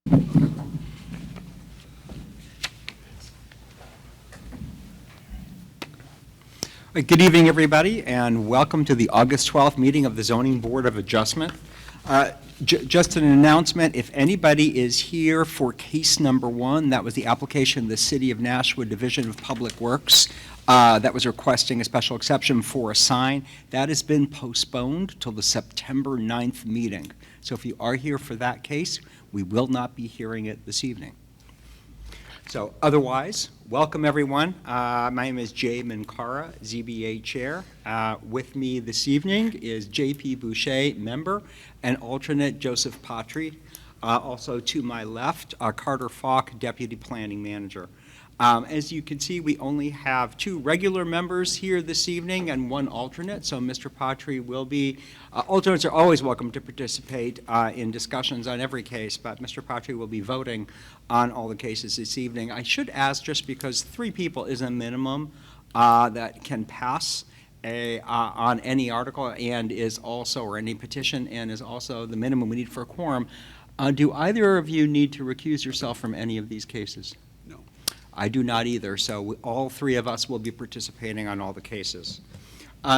Good evening, everybody, and welcome to the August 12th meeting of the Zoning Board of Adjustment. Just an announcement, if anybody is here for case number 1, that was the application of the City of Nashua Division of Public Works that was requesting a special exception for a sign. That has been postponed till the September 9th meeting. So if you are here for that case, we will not be hearing it this evening. So otherwise, welcome everyone. My name is Jay Minkara, ZBA Chair. With me this evening is J.P. Boucher, member, and alternate Joseph Patry. Also to my left, Carter Falk, Deputy Planning Manager. As you can see, we only have 2 regular members here this evening and 1 alternate, so Mr. Patry will be, alternates are always welcome to participate in discussions on every case, but Mr. Patry will be voting on all the cases this evening. I should ask, just because 3 people is a minimum that can pass on any article and is also, or any petition, and is also the minimum we need for a quorum, do either of you need to recuse yourself from any of these cases? I do not either, so all 3 of us will be participating on all the cases.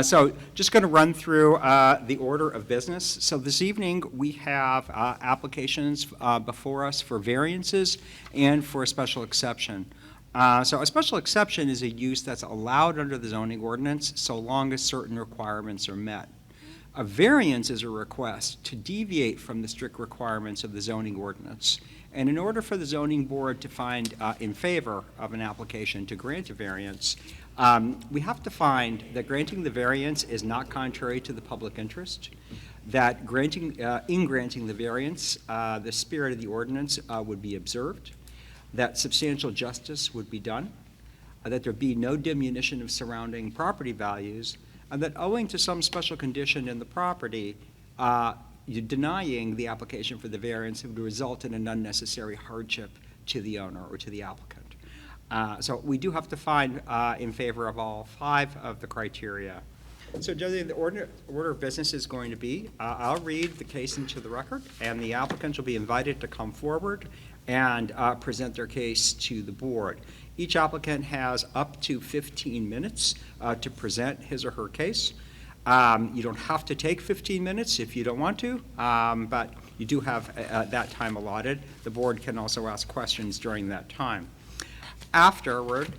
So just going to run through the order of business. So this evening we have applications before us for variances and for a special exception. So a special exception is a use that's allowed under the zoning ordinance so long as certain requirements are met. A variance is a request to deviate from the strict requirements of the zoning ordinance. And in order for the zoning board to find in favor of an application to grant a variance, we have to find that granting the variance is not contrary to the public interest, that in granting the variance, the spirit of the ordinance would be observed, that substantial justice would be done, that there be no diminution of surrounding property values, and that owing to some special condition in the property, denying the application for the variance would result in an unnecessary hardship to the owner or to the applicant. So we do have to find in favor of all 5 of the criteria. So generally the order of business is going to be, I'll read the case into the record, and the applicant will be invited to come forward and present their case to the board. Each applicant has up to 15 minutes to present his or her case. You don't have to take 15 minutes if you don't want to, but you do have that time allotted. The board can also ask questions during that time. Afterward,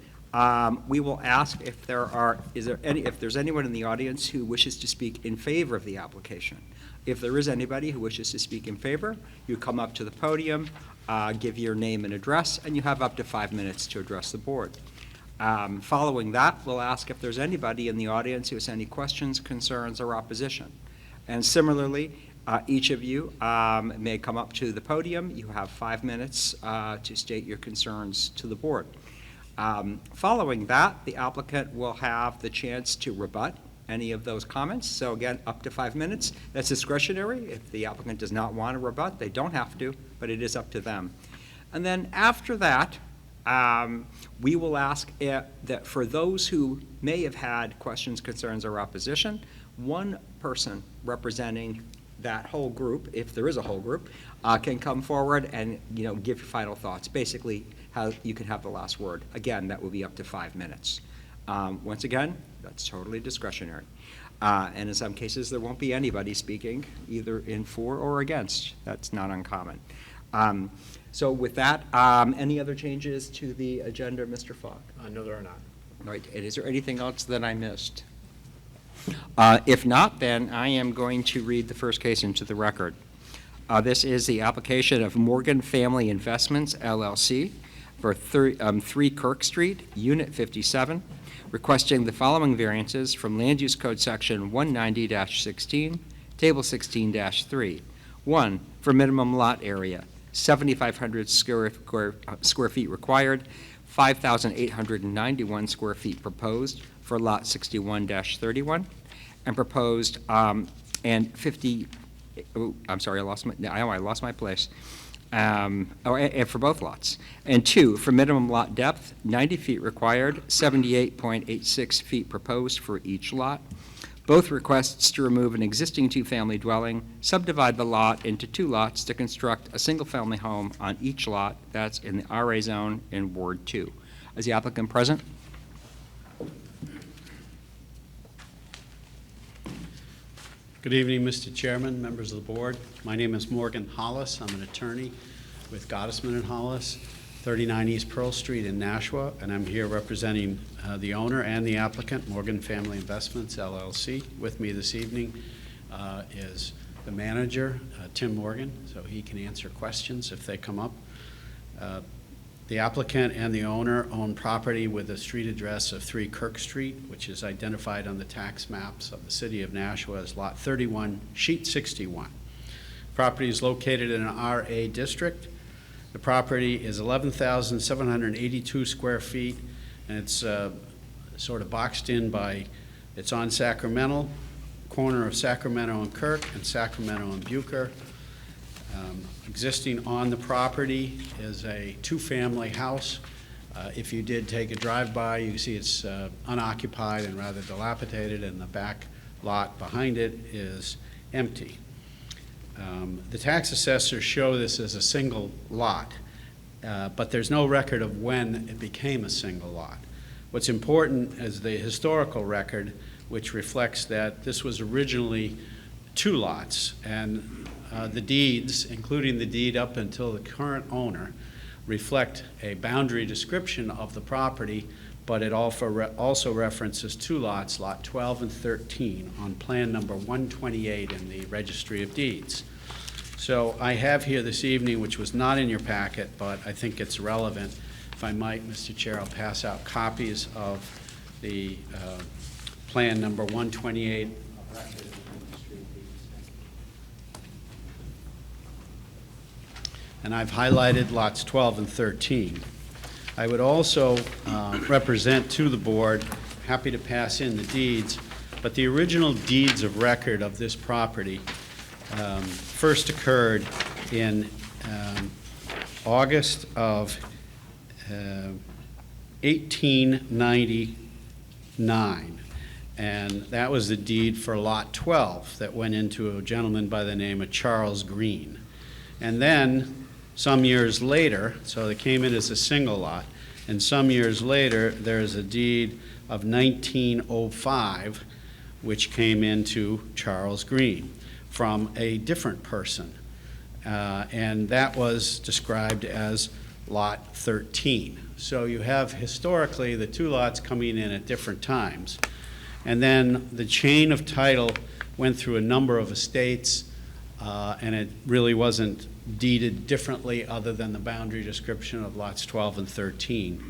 we will ask if there's anyone in the audience who wishes to speak in favor of the application. If there is anybody who wishes to speak in favor, you come up to the podium, give your name and address, and you have up to 5 minutes to address the board. Following that, we'll ask if there's anybody in the audience who has any questions, concerns, or opposition. And similarly, each of you may come up to the podium. You have 5 minutes to state your concerns to the board. Following that, the applicant will have the chance to rebut any of those comments. So again, up to 5 minutes. That's discretionary. If the applicant does not want to rebut, they don't have to, but it is up to them. And then after that, we will ask that for those who may have had questions, concerns, or opposition, one person representing that whole group, if there is a whole group, can come forward and give your final thoughts. Basically, how you can have the last word. Again, that will be up to 5 minutes. Once again, that's totally discretionary. And in some cases, there won't be anybody speaking, either in for or against. That's not uncommon. So with that, any other changes to the agenda, Mr. Falk? No, there are not. All right, and is there anything else that I missed? If not, then I am going to read the first case into the record. This is the application of Morgan Family Investments, LLC, for 3 Kirk Street, Unit 57, requesting the following variances from Land Use Code Section 190-16, Table 16-3. 1, for minimum lot area, 7,500 square feet required, 5,891 square feet proposed for lot 61-31, and proposed and 50. Oh, I'm sorry, I lost my place. And for both lots. And 2, for minimum lot depth, 90 feet required, 78.86 feet proposed for each lot, Both requests to remove an existing two-family dwelling, subdivide the lot into 2 lots to construct a single-family home on each lot that's in the RA zone in Ward 2. Is the applicant present? Good evening, Mr. Chairman, members of the board. My name is Morgan Hollis. I'm an attorney with Gottesman and Hollis, 39 East Pearl Street in Nashua, and I'm here representing the owner and the applicant, Morgan Family Investments, LLC. With me this evening is the manager, Tim Morgan, so he can answer questions if they come up. The applicant and the owner own property with a street address of 3 Kirk Street, which is identified on the tax maps of the city of Nashua as Lot 31, Sheet 61. Property is located in an RA district. The property is 11,782 square feet, and it's sort of boxed in by, it's on Sacramento, corner of Sacramento and Kirk, and Sacramento and Bucher. Existing on the property is a 2-family house. If you did take a drive-by, you see it's unoccupied and rather dilapidated, and the back lot behind it is empty. The tax assessors show this as a single lot, but there's no record of when it became a single lot. What's important is the historical record, which reflects that this was originally 2 lots, and the deeds, including the deed up until the current owner, reflect a boundary description of the property, but it also references 2 lots, Lot 12 and 13, on plan number 128 in the Registry of Deeds. So I have here this evening, which was not in your packet, but I think it's relevant. If I might, Mr. Chair, I'll pass out copies of the plan number 128 of record. And I've highlighted lots 12 and 13. I would also represent to the board, happy to pass in the deeds, but the original deeds of record of this property first occurred in August of 1899, and that was the deed for Lot 12 that went into a gentleman by the name of Charles Green. And then some years later, so they came in as a single lot, and some years later, there's a deed of 1905, which came into Charles Green from a different person. And that was described as Lot 13. So you have historically the 2 lots coming in at different times. And then the chain of title went through a number of estates, and it really wasn't deeded differently other than the boundary description of lots 12 and 13.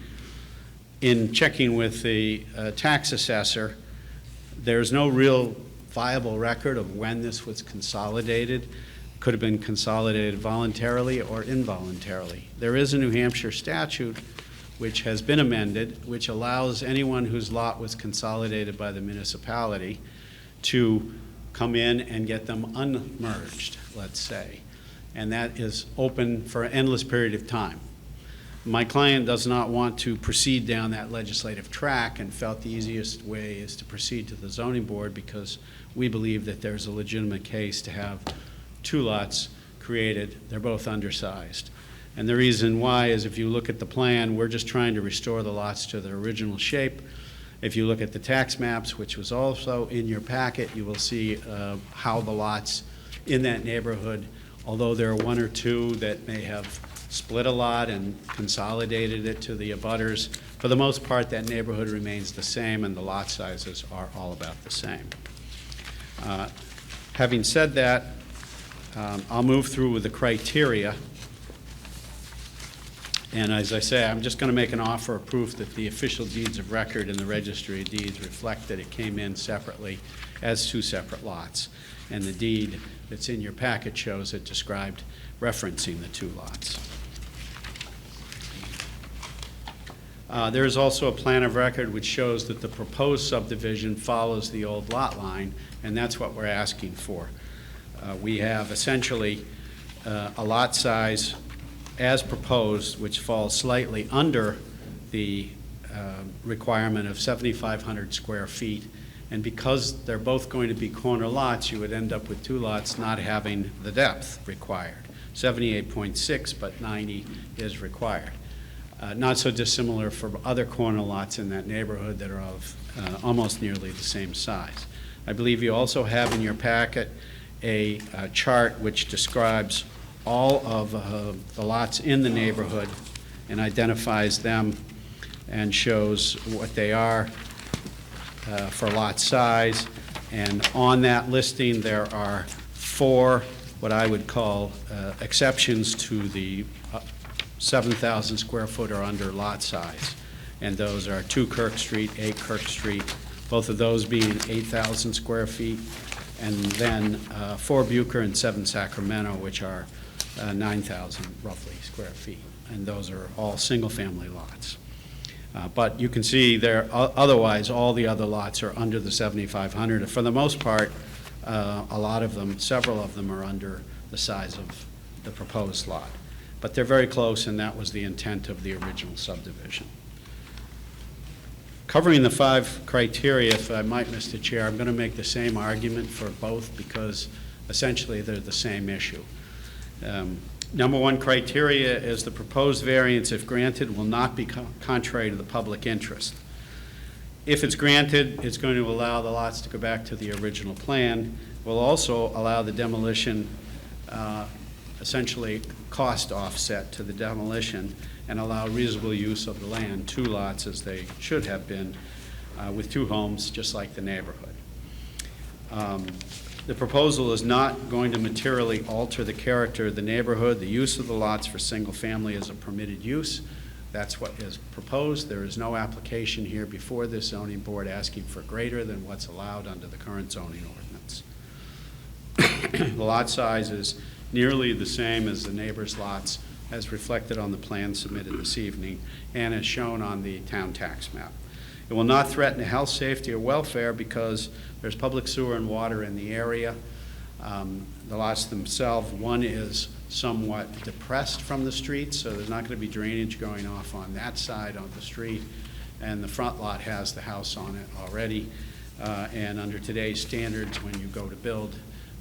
In checking with the tax assessor, there's no real viable record of when this was consolidated. Could have been consolidated voluntarily or involuntarily. There is a New Hampshire statute which has been amended, which allows anyone whose lot was consolidated by the municipality to come in and get them unmerged, let's say. And that is open for an endless period of time. My client does not want to proceed down that legislative track and felt the easiest way is to proceed to the zoning board because we believe that there's a legitimate case to have 2 lots created. They're both undersized. And the reason why is if you look at the plan, we're just trying to restore the lots to their original shape. If you look at the tax maps, which was also in your packet, you will see how the lots in that neighborhood, although there are 1 or 2 that may have split a lot and consolidated it to the abutters, for the most part that neighborhood remains the same and the lot sizes are all about the same. Having said that, I'll move through with the criteria. And as I say, I'm just going to make an offer of proof that the official deeds of record in the Registry of Deeds reflect that it came in separately as 2 separate lots. And the deed that's in your packet shows it described referencing the 2 lots. There is also a plan of record which shows that the proposed subdivision follows the old lot line, and that's what we're asking for. We have essentially a lot size as proposed, which falls slightly under the requirement of 7,500 square feet, And because they're both going to be corner lots, you would end up with two lots not having the depth required. 78.6, but 90 is required. Not so dissimilar for other corner lots in that neighborhood that are of almost nearly the same size. I believe you also have in your packet a chart which describes all of the lots in the neighborhood and identifies them and shows what they are for lot size. And on that listing, there are 4 what I would call exceptions to the 7,000 square foot or under lot size. And those are 2 Kirk Street, 8 Kirk Street, both of those being 8,000 square feet, and then 4 Bucher and 7 Sacramento, which are 9,000 roughly square feet. And those are all single-family lots. But you can see there, otherwise, all the other lots are under the 7,500. For the most part, a lot of them, several of them are under the size of the proposed lot. But they're very close, and that was the intent of the original subdivision. Covering the 5 criteria, if I might, Mr. Chair, I'm going to make the same argument for both because essentially they're the same issue. Number 1 criteria is the proposed variance, if granted, will not be contrary to the public interest. If it's granted, it's going to allow the lots to go back to the original plan. Will also allow the demolition, essentially cost offset to the demolition, and allow reasonable use of the land, 2 lots as they should have been, with 2 homes, just like the neighborhood. The proposal is not going to materially alter the character of the neighborhood. The use of the lots for single family is a permitted use. That's what is proposed. There is no application here before this zoning board asking for greater than what's allowed under the current zoning ordinance. The lot size is nearly the same as the neighbor's lots as reflected on the plan submitted this evening and as shown on the town tax map. It will not threaten the health, safety, or welfare because there's public sewer and water in the area. The lots themselves, one is somewhat depressed from the street, so there's not going to be drainage going off on that side of the street, and the front lot has the house on it already. And under today's standards, when you go to build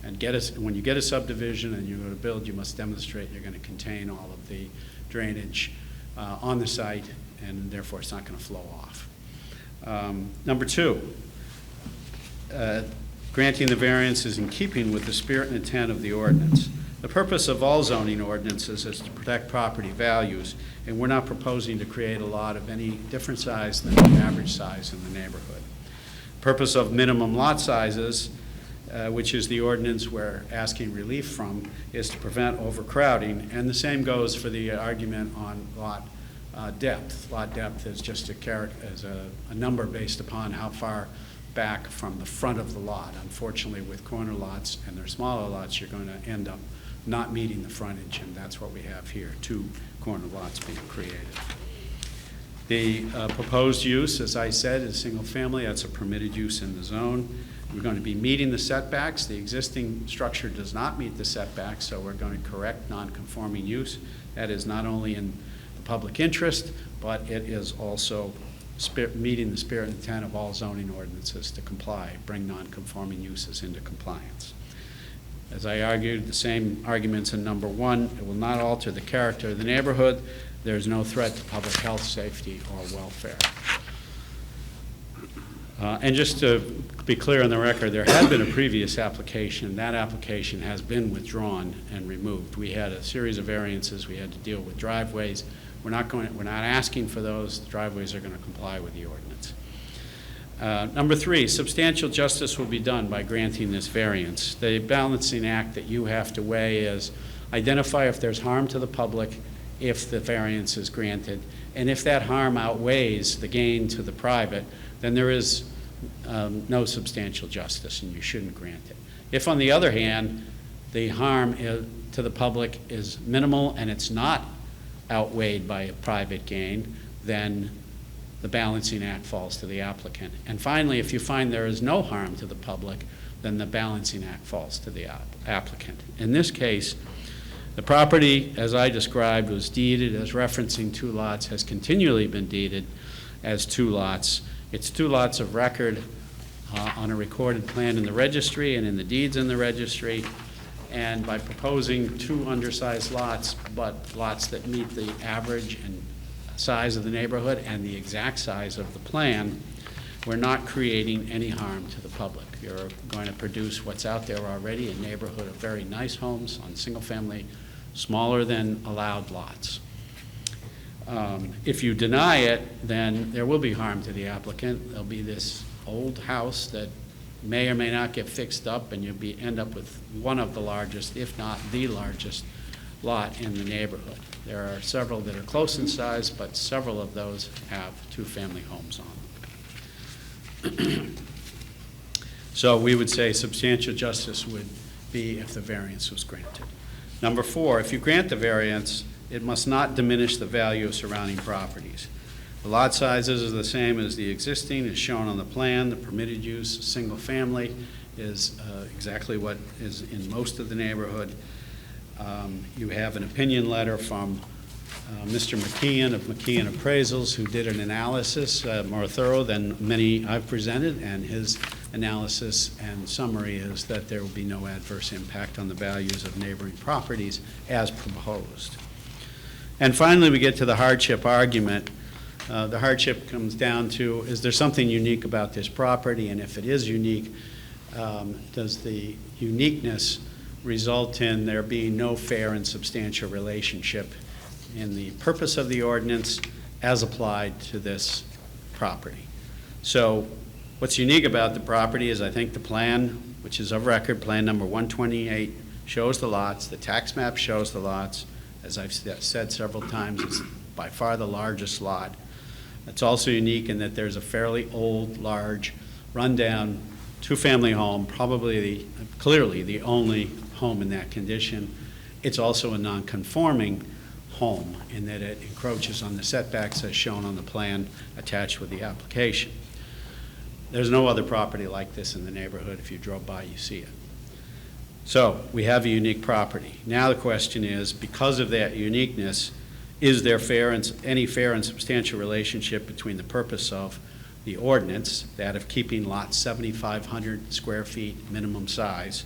and when you get a subdivision and you go to build, you must demonstrate you're going to contain all of the drainage on the site, and therefore it's not going to flow off. Number 2, granting the variance is in keeping with the spirit and intent of the ordinance. The purpose of all zoning ordinances is to protect property values, and we're not proposing to create a lot of any different size than the average size in the neighborhood. Purpose of minimum lot sizes, which is the ordinance we're asking relief from, is to prevent overcrowding, and the same goes for the argument on lot depth. Lot depth is just a number based upon how far back from the front of the lot. Unfortunately, with corner lots and their smaller lots, you're going to end up not meeting the frontage, and that's what we have here, 2 corner lots being created. The proposed use, as I said, is single family. That's a permitted use in the zone. We're going to be meeting the setbacks. The existing structure does not meet the setbacks, so we're going to correct non-conforming use. That is not only in the public interest, but it is also meeting the spirit and intent of all zoning ordinances to comply, bring non-conforming uses into compliance. As I argued, the same arguments in number 1, it will not alter the character of the neighborhood. There's no threat to public health, safety, or welfare. And just to be clear on the record, there had been a previous application. That application has been withdrawn and removed. We had a series of variances. We had to deal with driveways. We're not asking for those. The driveways are going to comply with the ordinance. Number 3, substantial justice will be done by granting this variance. The balancing act that you have to weigh is identify if there's harm to the public if the variance is granted, and if that harm outweighs the gain to the private, then there is no substantial justice and you shouldn't grant it. If, on the other hand, the harm to the public is minimal and it's not outweighed by a private gain, then the balancing act falls to the applicant. And finally, if you find there is no harm to the public, then the balancing act falls to the applicant. In this case, the property, as I described, was deeded as referencing 2 lots, has continually been deeded as 2 lots. It's 2 lots of record on a recorded plan in the registry and in the deeds in the registry. And by proposing 2 undersized lots, but lots that meet the average and size of the neighborhood and the exact size of the plan, we're not creating any harm to the public. You're going to produce what's out there already, a neighborhood of very nice homes on single-family, smaller than allowed lots. If you deny it, then there will be harm to the applicant. There'll be this old house that may or may not get fixed up, and you'll end up with one of the largest, if not the largest, lot in the neighborhood. There are several that are close in size, but several of those have 2-family homes on them. So we would say substantial justice would be if the variance was granted. Number 4, if you grant the variance, it must not diminish the value of surrounding properties. The lot sizes are the same as the existing, as shown on the plan. The permitted use, single family, is exactly what is in most of the neighborhood. You have an opinion letter from Mr. McKeon of McKeon Appraisals, who did an analysis more thorough than many I've presented, and his analysis and summary is that there will be no adverse impact on the values of neighboring properties as proposed. And finally, we get to the hardship argument. The hardship comes down to, is there something unique about this property? And if it is unique, does the uniqueness result in there being no fair and substantial relationship in the purpose of the ordinance as applied to this property? So what's unique about the property is, I think, the plan, which is of record, plan number 128, shows the lots. The tax map shows the lots. As I've said several times, it's by far the largest lot. It's also unique in that there's a fairly old, large, rundown 2-family home, probably clearly the only home in that condition. It's also a non-conforming home in that it encroaches on the setbacks as shown on the plan attached with the application. There's no other property like this in the neighborhood. If you drove by, you see it. So we have a unique property. Now the question is, because of that uniqueness, is there any fair and substantial relationship between the purpose of the ordinance, that of keeping lots 7,500 square feet minimum size,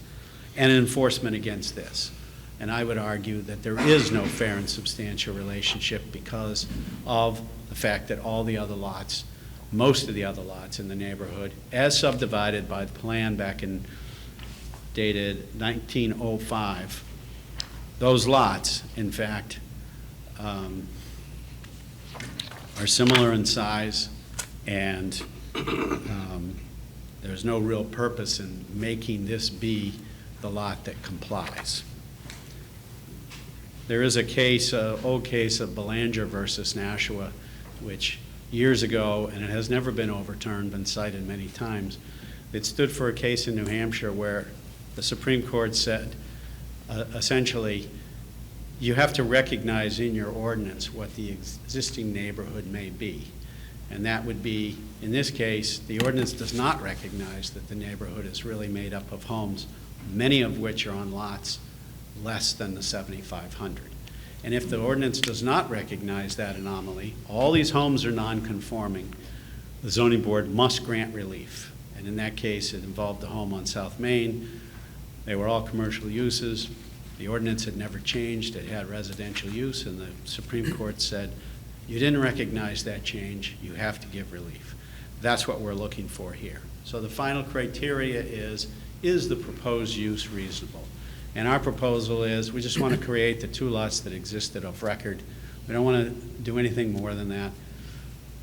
and enforcement against this? And I would argue that there is no fair and substantial relationship because of the fact that all the other lots, most of the other lots in the neighborhood, as subdivided by the plan back in dated 1905, those lots, in fact, are similar in size, and there's no real purpose in making this be the lot that complies. There is a case, old case of Belanger versus Nashua, which years ago, and it has never been overturned, been cited many times. It stood for a case in New Hampshire where the Supreme Court said, essentially, you have to recognize in your ordinance what the existing neighborhood may be. And that would be, in this case, the ordinance does not recognize that the neighborhood is really made up of homes, many of which are on lots less than the 7,500. And if the ordinance does not recognize that anomaly, all these homes are non-conforming, the zoning board must grant relief. And in that case, it involved a home on South Main. They were all commercial uses. The ordinance had never changed. It had residential use, and the Supreme Court said, you didn't recognize that change. You have to give relief. That's what we're looking for here. So the final criteria is the proposed use reasonable? And our proposal is we just want to create the 2 lots that existed of record. We don't want to do anything more than that.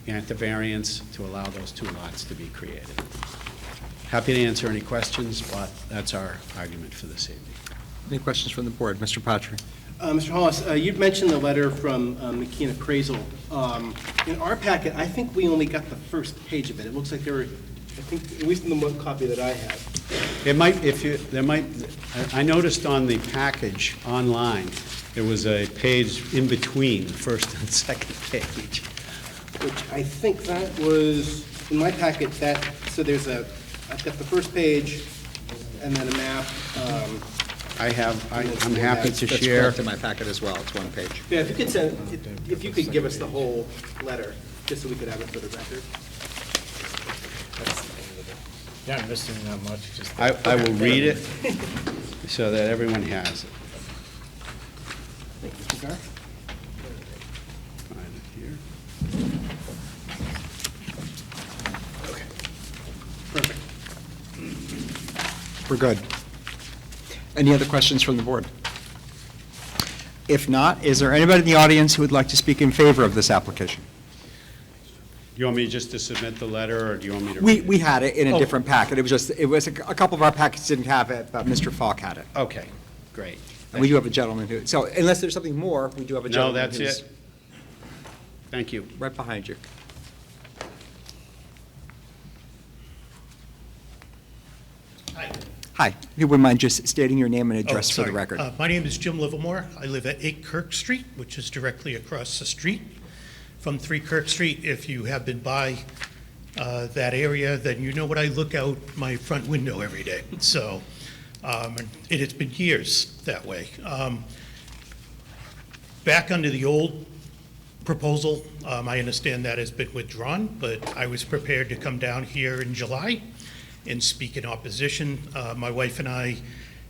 Grant the variance to allow those 2 lots to be created. Happy to answer any questions, but that's our argument for this evening. Any questions from the board? Mr. Patry. Mr. Hollis, you'd mentioned the letter from McKeon Appraisal. In our packet, I think we only got the first page of it. It looks like there were, I think, at least in the one copy that I have. It might, I noticed on the package online, there was a page in between the first and second page. Which I think that was, in my packet, so I've got the first page and then a map. I'm happy to That's share. correct in my packet as well. It's 1 page. Yeah, if you could give us the whole letter, just so we could have it for the record. You're not missing that much, just. I will read it so that everyone has it. Thank you, Mr. Carr. Find it here. Okay. Perfect. We're good. Any other questions from the board? If not, is there anybody in the audience who would like to speak in favor of this application? Do you want me just to submit the letter, or do you want me to? We, read we had it in a Oh. different packet. It was a couple of our packets didn't have it, but Mr. Falk had it. it? Okay, great. And we do have a gentleman who, so unless there's something more, we do have a No, gentleman that's who's it. Thank you. right behind you. Hi, if you wouldn't mind just stating your name and address for the sorry. record. My name is Jim Livermore. I live at 8 Kirk Street, which is directly across the street from 3 Kirk Street. If you have been by that area, then you know what I look out my front window every day. So and it has been years that way. Back under the old proposal, I understand that has been withdrawn, but I was prepared to come down here in July and speak in opposition. My wife and I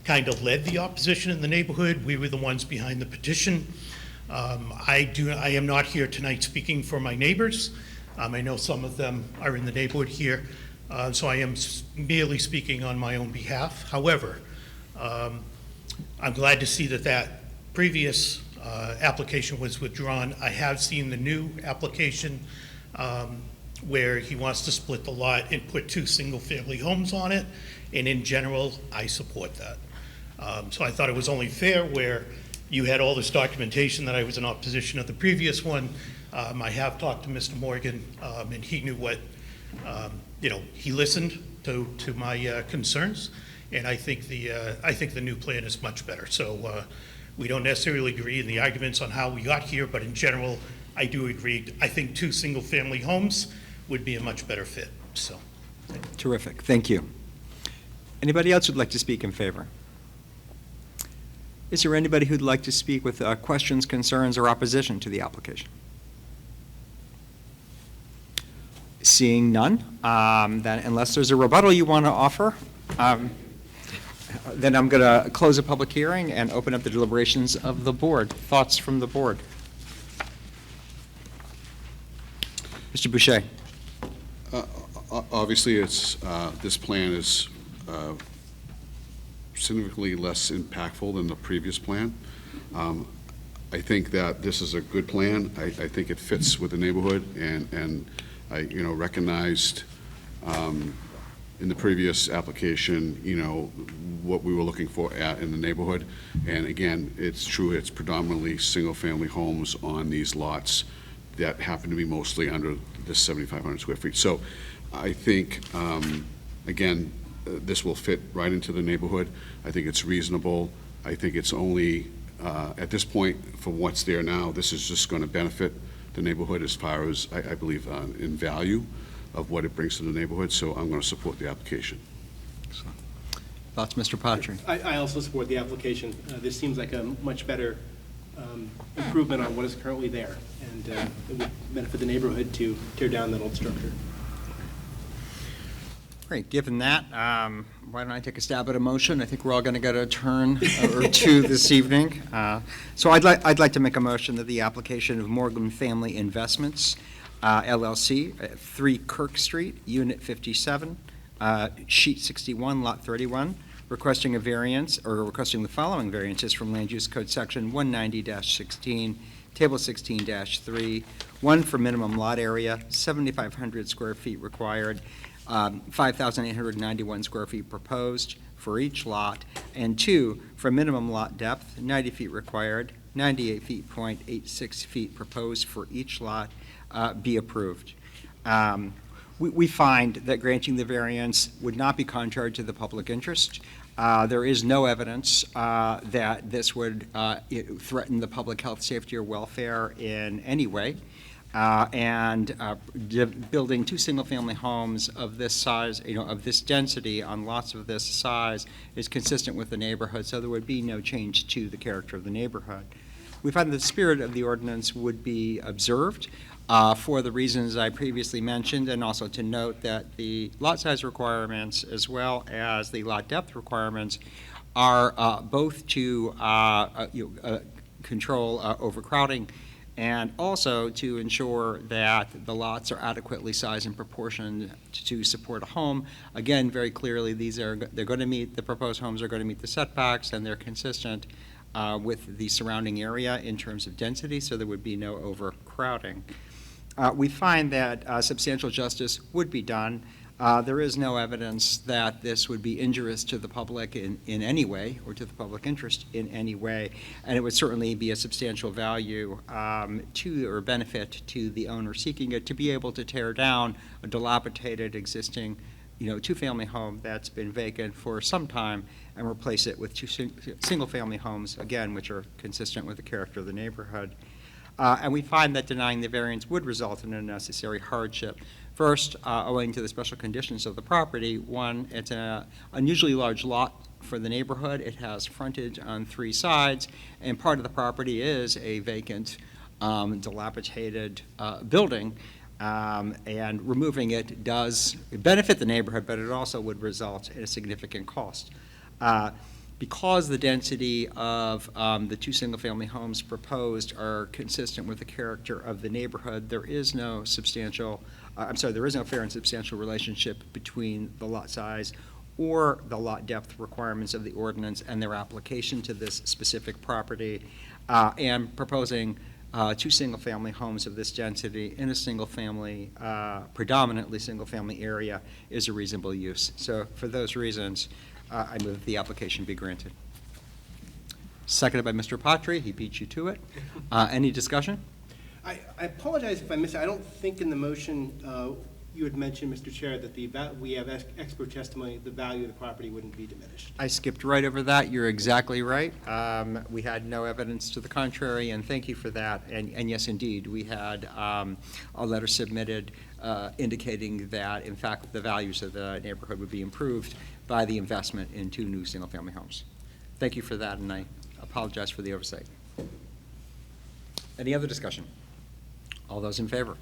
kind of led the opposition in the neighborhood. We were the ones behind the petition. I am not here tonight speaking for my neighbors. I know some of them are in the neighborhood here, so I am merely speaking on my own behalf. However, I'm glad to see that that previous application was withdrawn. I have seen the new application where he wants to split the lot and put 2 single-family homes on it, and in general, I support that. So I thought it was only fair where you had all this documentation that I was in opposition of the previous one. I have talked to Mr. Morgan, and he knew what, he listened to my concerns, and I think the new plan is much better. So we don't necessarily agree in the arguments on how we got here, but in general, I do agree. I think 2 single-family homes would be a much better fit, so. Terrific, thank you. Anybody else who'd like to speak in favor? Is there anybody who'd like to speak with questions, concerns, or opposition to the application? Seeing none, then unless there's a rebuttal you want to offer, then I'm going to close the public hearing and open up the deliberations of the board. Thoughts from the board? Mr. Boucher. Obviously, this plan is significantly less impactful than the previous plan. I think that this is a good plan. I think it fits with the neighborhood, and I, recognized in the previous application, what we were looking for in the neighborhood. And again, it's true, it's predominantly single-family homes on these lots that happen to be mostly under this 7,500 square feet. So I think, again, this will fit right into the neighborhood. I think it's reasonable. I think it's only, at this point, for what's there now, this is just going to benefit the neighborhood as far as, I believe, in value of what it brings to the neighborhood. So I'm going to support the application. Thoughts, Mr. Patry? I also support the application. This seems like a much better improvement on what is currently there, and it would benefit the neighborhood to tear down that old structure. Great, given that, why don't I take a stab at a motion? I think we're all going to get a turn or two this evening. So I'd like to make a motion that the application of Morgan Family Investments, LLC, at 3 Kirk Street, Unit 57, Sheet 61, Lot 31, requesting a variance, or requesting the following variances from Land Use Code Section 190-16, Table 16-3, 1 for minimum lot area, 7,500 square feet required, 5,891 square feet proposed for each lot, and 2 for minimum lot depth, 90 feet required, 98 feet, .86 feet proposed for each lot, be approved. We find that granting the variance would not be contrary to the public interest. There is no evidence that this would threaten the public health, safety, or welfare in any way. Building 2 single-family homes of this size, of this density on lots of this size is consistent with the neighborhood, so there would be no change to the character of the neighborhood. We find that the spirit of the ordinance would be observed. for the reasons I previously mentioned, and also to note that the lot size requirements as well as the lot depth requirements are both to control overcrowding and also to ensure that the lots are adequately sized and proportioned to support a home. Again, very clearly, they're going to meet, the proposed homes are going to meet the setbacks, and they're consistent with the surrounding area in terms of density, so there would be no overcrowding. We find that substantial justice would be done. There is no evidence that this would be injurious to the public in any way, or to the public interest in any way, and it would certainly be a substantial value to, or benefit to the owner seeking it, to be able to tear down a dilapidated existing two-family home that's been vacant for some time and replace it with two single-family homes, again, which are consistent with the character of the neighborhood. And we find that denying the variance would result in a necessary hardship. First, owing to the special conditions of the property, one, it's an unusually large lot for the neighborhood. It has frontage on 3 sides, and part of the property is a vacant, dilapidated building. And removing it does benefit the neighborhood, but it also would result in a significant cost. Because the density of the 2 single-family homes proposed are consistent with the character of the neighborhood, there is no there is no fair and substantial relationship between the lot size or the lot depth requirements of the ordinance and their application to this specific property, and proposing 2 single-family homes of this density in a single-family, predominantly single-family area is a reasonable use. So for those reasons, I move the application be granted. Seconded by Mr. Patry. He beat you to it. Any discussion? I apologize if I missed it. I don't think in the motion you had mentioned, Mr. Chair, that we have expert testimony, the value of the property wouldn't be diminished. I skipped right over that. You're exactly right. We had no evidence to the contrary, and thank you for that. And yes, indeed, we had a letter submitted indicating that, in fact, the values of the neighborhood would be improved by the investment in 2 new single-family homes. Thank you for that, and I apologize for the oversight. Any other discussion? All those in favor?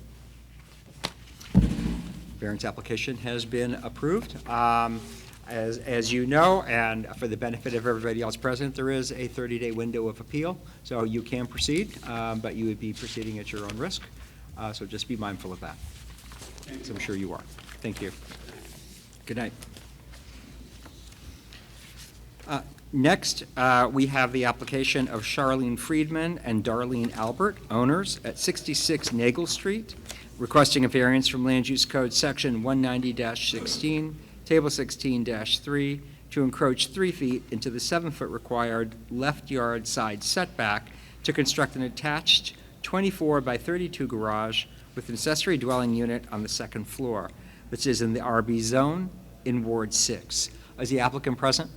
Variance application has been approved. As you know, and for the benefit of everybody else present, there is a 30-day window of appeal, so you can proceed, but you would be proceeding at your own risk. So just be mindful of that, as I'm sure you are. Thank you. Good night. Next, we have the application of Charlene Friedman and Darlene Albert, owners, at 66 Nagel Street, requesting a variance from Land Use Code Section 190-16, Table 16-3, to encroach 3 feet into the 7-foot required left yard side setback to construct an attached 24 by 32 garage with an accessory dwelling unit on the 2nd floor, which is in the RB zone in Ward 6. Is the applicant present?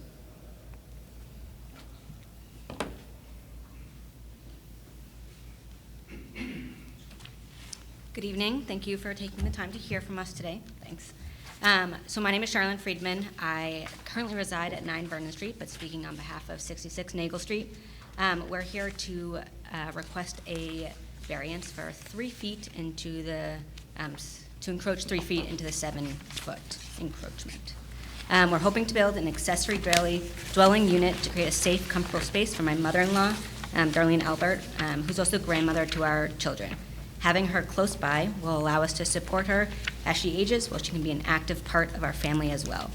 Good evening. Thank you for taking the time to hear from us today. Thanks. So my name is Charlene Friedman. I currently reside at 9 Vernon Street, but speaking on behalf of 66 Nagel Street. We're here to request a variance for 3 feet into the, to encroach 3 feet into the 7-foot encroachment. We're hoping to build an accessory dwelling unit to create a safe, comfortable space for my mother-in-law, Darlene Albert, who's also grandmother to our children. Having her close by will allow us to support her as she ages, while she can be an active part of our family as well.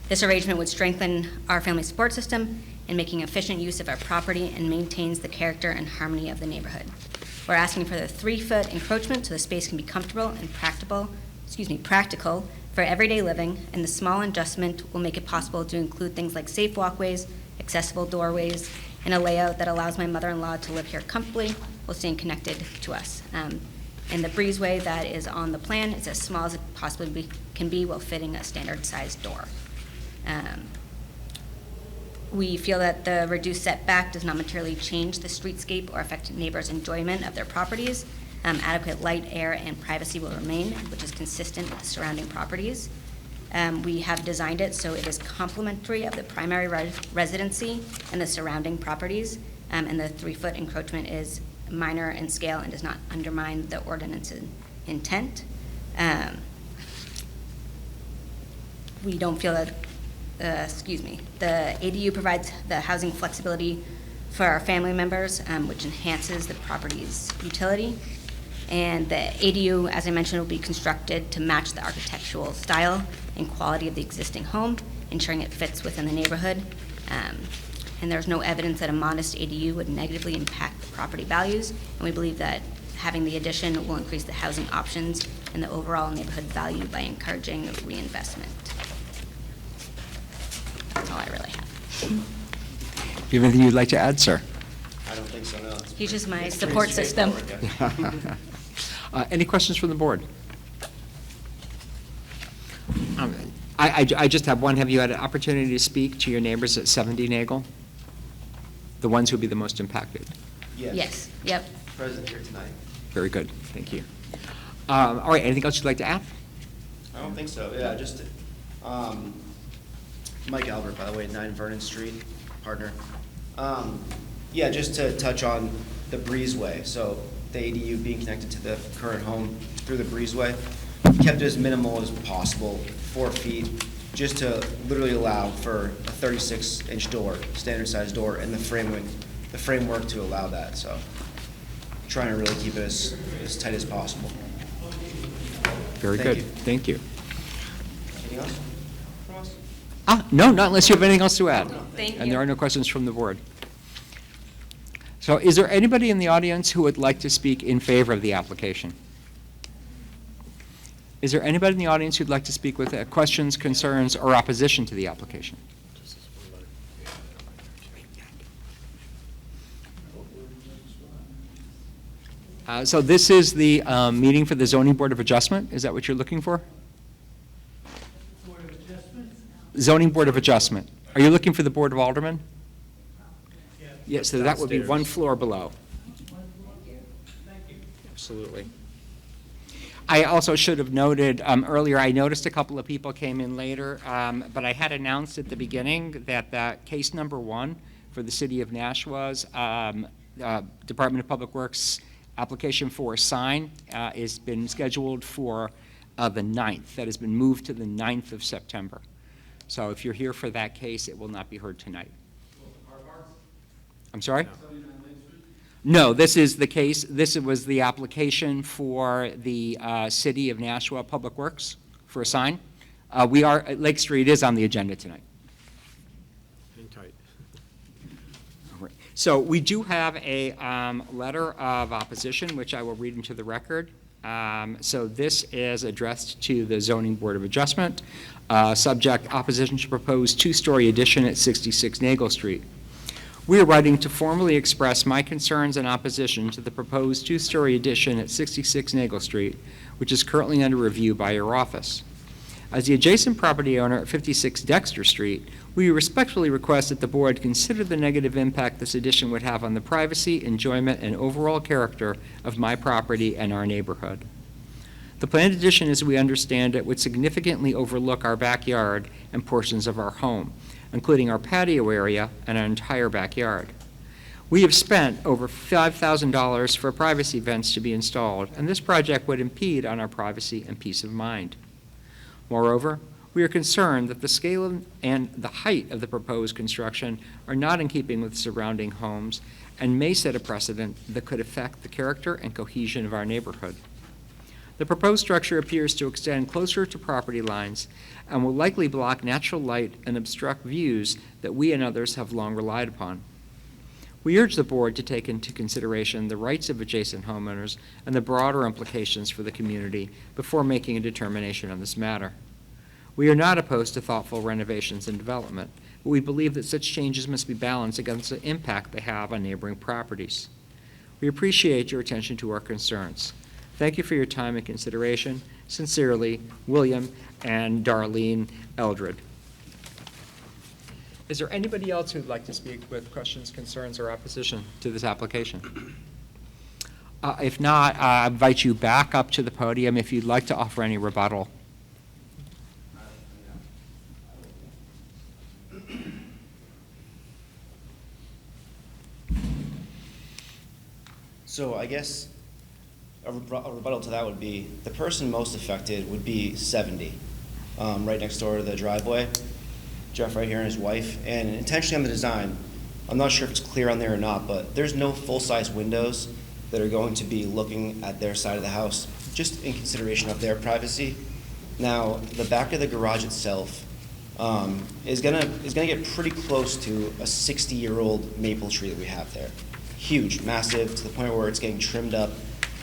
This arrangement would strengthen our family support system in making efficient use of our property and maintains the character and harmony of the neighborhood. We're asking for the 3-foot encroachment so the space can be comfortable and practical for everyday living, and the small adjustment will make it possible to include things like safe walkways, accessible doorways, and a layout that allows my mother-in-law to live here comfortably while staying connected to us. And the breezeway that is on the plan is as small as it possibly can be while fitting a standard-sized door. We feel that the reduced setback does not materially change the streetscape or affect neighbors' enjoyment of their properties. Adequate light, air, and privacy will remain, which is consistent with the surrounding properties. We have designed it so it is complementary of the primary residency and the surrounding properties, and the 3-foot encroachment is minor in scale and does not undermine the ordinance's intent. We don't feel that, the ADU provides the housing flexibility for our family members, which enhances the property's utility. And the ADU, as I mentioned, will be constructed to match the architectural style and quality of the existing home, ensuring it fits within the neighborhood. And there's no evidence that a modest ADU would negatively impact the property values, and we believe that having the addition will increase the housing options and the overall neighborhood value by encouraging reinvestment. That's all I really have. Do you have anything you'd like to add, sir? I don't think so, no. He's just my It's support pretty system. straightforward, yeah. Any questions from the board? I just have one. Have you had an opportunity to speak to your neighbors at 70 Nagel? The ones who would be the most impacted? Yes, yep. Present here tonight. Very good, thank you. All right, anything else you'd like to add? I don't think so, yeah, just, Mike Albert, by the way, 9 Vernon Street, partner. Yeah, just to touch on the breezeway, so the ADU being connected to the current home through the breezeway, kept it as minimal as possible, 4 feet, just to literally allow for a 36-inch door, standard size door, and the framework to allow that, so trying to really keep it as tight as possible. Very Thank good, you. thank you. Anything else from us? No, not unless you have anything else to add. Thank And you. there are no questions from the board. So is there anybody in the audience who would like to speak in favor of the application? Is there anybody in the audience who'd like to speak with questions, concerns, or opposition to the application? So this is the meeting for the Zoning Board of Adjustment. Is that what you're looking for? Zoning Board of Adjustment. Are you looking for the Board of Aldermen? Yes, so that would be one floor below. Absolutely. I also should have noted earlier, I noticed a couple of people came in later, but I had announced at the beginning that case number 1 for the City of Nashua's Department of Public Works application for a sign has been scheduled for the 9th. That has been moved to the 9th of September. So if you're here for that case, it will not be heard tonight. I'm sorry? No, this is the case, this was the application for the City of Nashua Public Works for a sign. Lake Street is on the agenda tonight. Hang tight. All right. So we do have a letter of opposition, which I will read into the record. So this is addressed to the Zoning Board of Adjustment. Subject, opposition to proposed 2-story addition at 66 Nagel Street. We are writing to formally express my concerns and opposition to the proposed 2-story addition at 66 Nagel Street, which is currently under review by your office. As the adjacent property owner at 56 Dexter Street, we respectfully request that the board consider the negative impact this addition would have on the privacy, enjoyment, and overall character of my property and our neighborhood. The planned addition, as we understand it, would significantly overlook our backyard and portions of our home, including our patio area and our entire backyard. We have spent over $5,000 for privacy vents to be installed, and this project would impede on our privacy and peace of mind. Moreover, we are concerned that the scale and the height of the proposed construction are not in keeping with surrounding homes and may set a precedent that could affect the character and cohesion of our neighborhood. The proposed structure appears to extend closer to property lines and will likely block natural light and obstruct views that we and others have long relied upon. We urge the board to take into consideration the rights of adjacent homeowners and the broader implications for the community before making a determination on this matter. We are not opposed to thoughtful renovations and development, but we believe that such changes must be balanced against the impact they have on neighboring properties. We appreciate your attention to our concerns. Thank you for your time and consideration. Sincerely, William and Darlene Eldred. Is there anybody else who'd like to speak with questions, concerns, or opposition to this application? If not, I invite you back up to the podium if you'd like to offer any rebuttal. So I guess a rebuttal to that would be, the person most affected would be 70, right next door to the driveway. Jeff right here and his wife. And intentionally on the design, I'm not sure if it's clear on there or not, but there's no full-size windows that are going to be looking at their side of the house, just in consideration of their privacy. Now, the back of the garage itself is gonna get pretty close to a 60-year-old maple tree that we have there. Huge, massive, to the point where it's getting trimmed up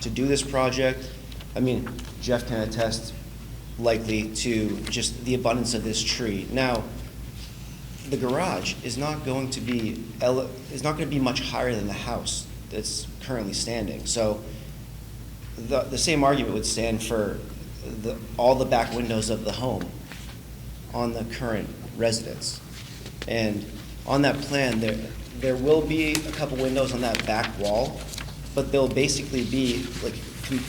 to do this project. I mean, Jeff can attest likely to just the abundance of this tree. Now, the garage is not going to be much higher than the house that's currently standing. So the same argument would stand for all the back windows of the home on the current residence. And on that plan, there will be a couple windows on that back wall, but they'll basically be like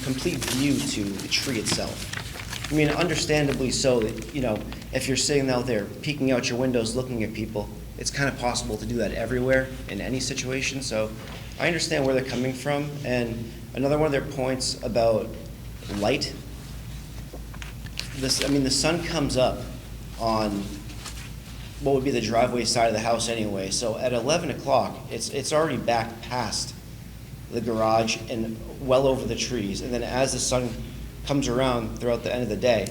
complete view to the tree itself. I mean, understandably so, that, you know, if you're sitting out there peeking out your windows looking at people, it's kind of possible to do that everywhere in any situation. So I understand where they're coming from. And another one of their points about light, the sun comes up on what would be the driveway side of the house anyway. So at 11 o'clock, it's already back past the garage and well over the trees. And then as the sun comes around throughout the end of the day,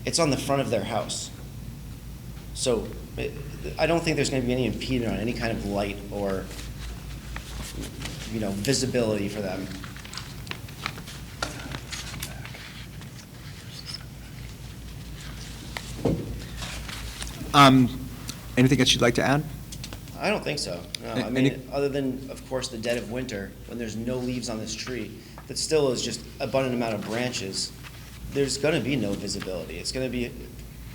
it's on the front of their house. So I don't think there's going to be any impediment on any kind of light or, you know, visibility for them. Anything else you'd like to add? I don't think so. No, I mean, other than, of course, the dead of winter, when there's no leaves on this tree, that still is just abundant amount of branches, there's going to be no visibility. It's going to be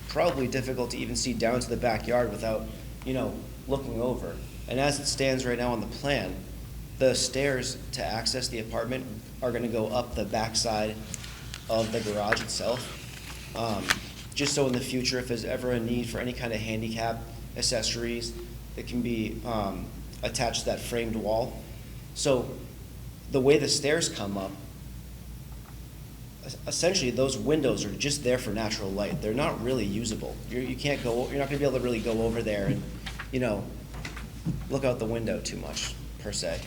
probably difficult to even see down to the backyard without, you know, looking over. And as it stands right now on the plan, the stairs to access the apartment are going to go up the backside of the garage itself. Just so in the future, if there's ever a need for any kind of handicap accessories that can be attached to that framed wall. So the way the stairs come up, essentially those windows are just there for natural light. They're not really usable. You're not going to be able to really go over there and, you know, look out the window too much, per se.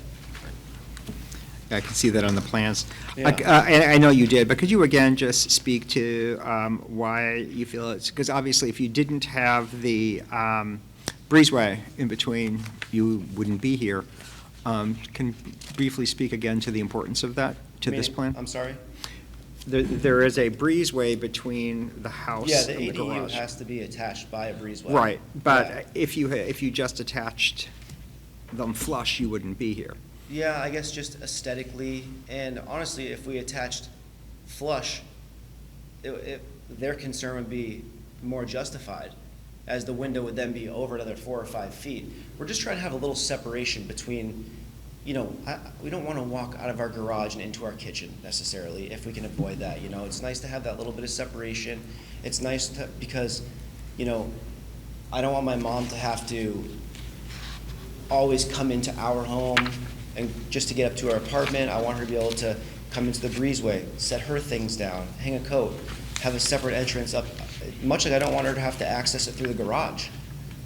I can see that on the plans. Yeah. I know you did, but could you again just speak to why you feel it's, because obviously if you didn't have the breezeway in between, you wouldn't be here. Can you briefly speak again to the importance of that, to this plan? I'm sorry? There is a breezeway between the house Yeah, and the the ADU garage. has to be attached by a breezeway. Right, but Yeah. if you just attached them flush, you wouldn't be here. Yeah, I guess just aesthetically, and honestly, if we attached flush, their concern would be more justified, as the window would then be over another 4 or 5 feet. We're just trying to have a little separation between, you know, we don't want to walk out of our garage and into our kitchen necessarily, if we can avoid that. You know, it's nice to have that little bit of separation. It's nice because, you know, I don't want my mom to have to always come into our home and just to get up to our apartment. I want her to be able to come into the breezeway, set her things down, hang a coat, have a separate entrance up, much like I don't want her to have to access it through the garage.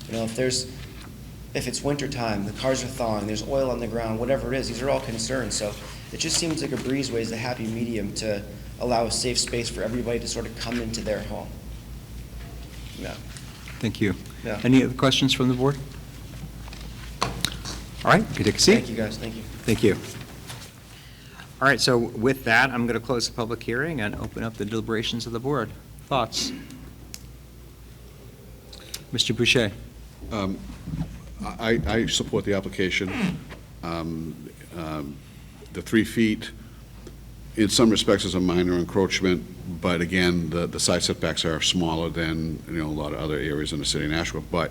You know, if it's wintertime, the cars are thawing, there's oil on the ground, whatever it is, these are all concerns. So it just seems like a breezeway is the happy medium to allow a safe space for everybody to sort of come into their home. Yeah. Thank you. Yeah. Any other questions from the board? All right, you can take a seat. Thank you, guys. Thank you. Thank you. All right, so with that, I'm going to close the public hearing and open up the deliberations of the board. Thoughts? Mr. Boucher? I support the application. The 3 feet, in some respects, is a minor encroachment, but again, the side setbacks are smaller than, you know, a lot of other areas in the city of Nashua. But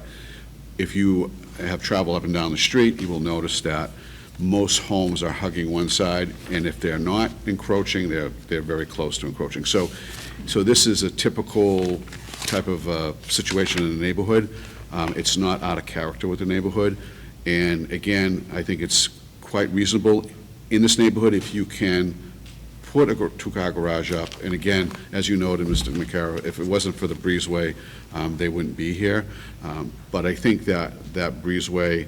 if you have traveled up and down the street, you will notice that most homes are hugging one side, and if they're not encroaching, they're very close to encroaching. So this is a typical type of situation in the neighborhood. It's not out of character with the neighborhood, and again, I think it's quite reasonable in this neighborhood, if you can put a two-car garage up, and again, as you noted, Mr. McCarroll, if it wasn't for the breezeway, they wouldn't be here. But I think that breezeway,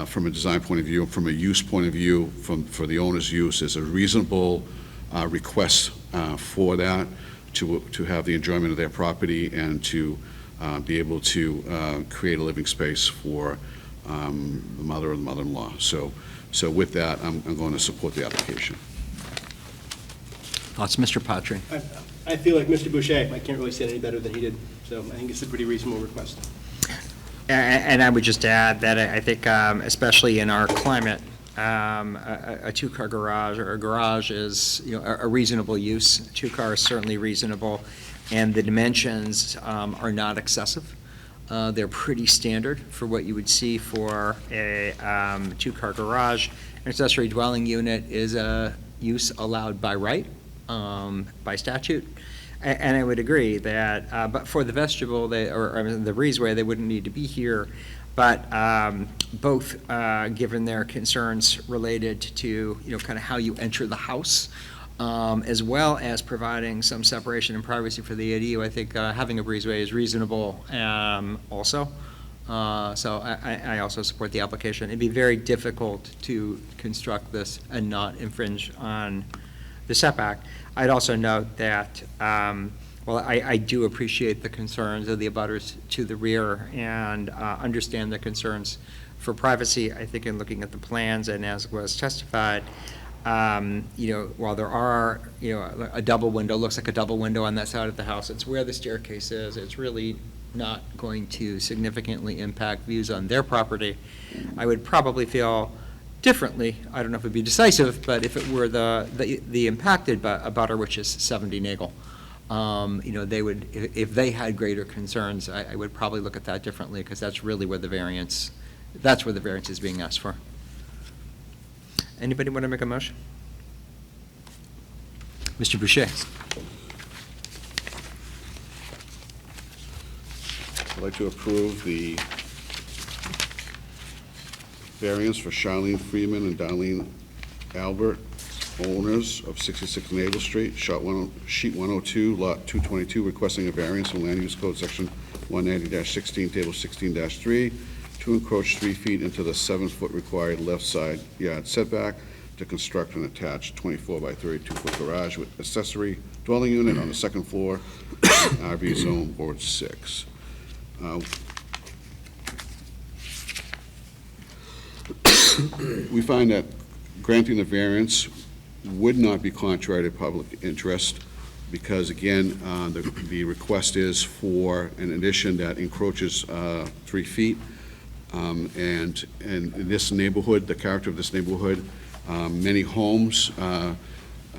from a design point of view, from a use point of view, for the owner's use, is a reasonable request for that, to have the enjoyment of their property and to be able to create a living space for the mother or the mother-in-law. So with that, I'm going to support the application. Thoughts, Mr. Patry? I feel like Mr. Boucher. I can't really say it any better than he did, so I think it's a pretty reasonable request. And I would just add that I think, especially in our climate, a two-car garage or a garage is, a reasonable use. A two-car is certainly reasonable, and the dimensions are not excessive. They're pretty standard for what you would see for a two-car garage. An accessory dwelling unit is a use allowed by right, by statute. And I would agree that, but for the vestibule, the breezeway, they wouldn't need to be here. But both, given their concerns related to, kind of how you enter the house, as well as providing some separation and privacy for the ADU, I think having a breezeway is reasonable also. So I also support the application. It'd be very difficult to construct this and not infringe on the setback. I'd also note that, well, I do appreciate the concerns of the abutters to the rear and understand the concerns for privacy. I think in looking at the plans and as was testified, while there are, a double window, looks like a double window on that side of the house, it's where the staircase is. It's really not going to significantly impact views on their property. I would probably feel differently. I don't know if it would be decisive, but if it were the impacted abutter, which is 70 Nagel, they would, if they had greater concerns, I would probably look at that differently, because that's really where the variance is being asked for. Anybody want to make a motion? Mr. Boucher. I'd like to approve the variance for Charlene Freeman and Darlene Albert, owners of 66 Naval Street, sheet 102, lot 222, requesting a variance from Land Use Code Section 190-16, Table 16-3, to encroach 3 feet into the 7-foot required left side yard setback to construct an attached 24 by 32-foot garage with accessory dwelling unit on the second floor, RV Zone Board 6. We find that granting the variance would not be contrary to public interest, because again, the request is for an addition that encroaches 3 feet. And in this neighborhood, the character of this neighborhood, many homes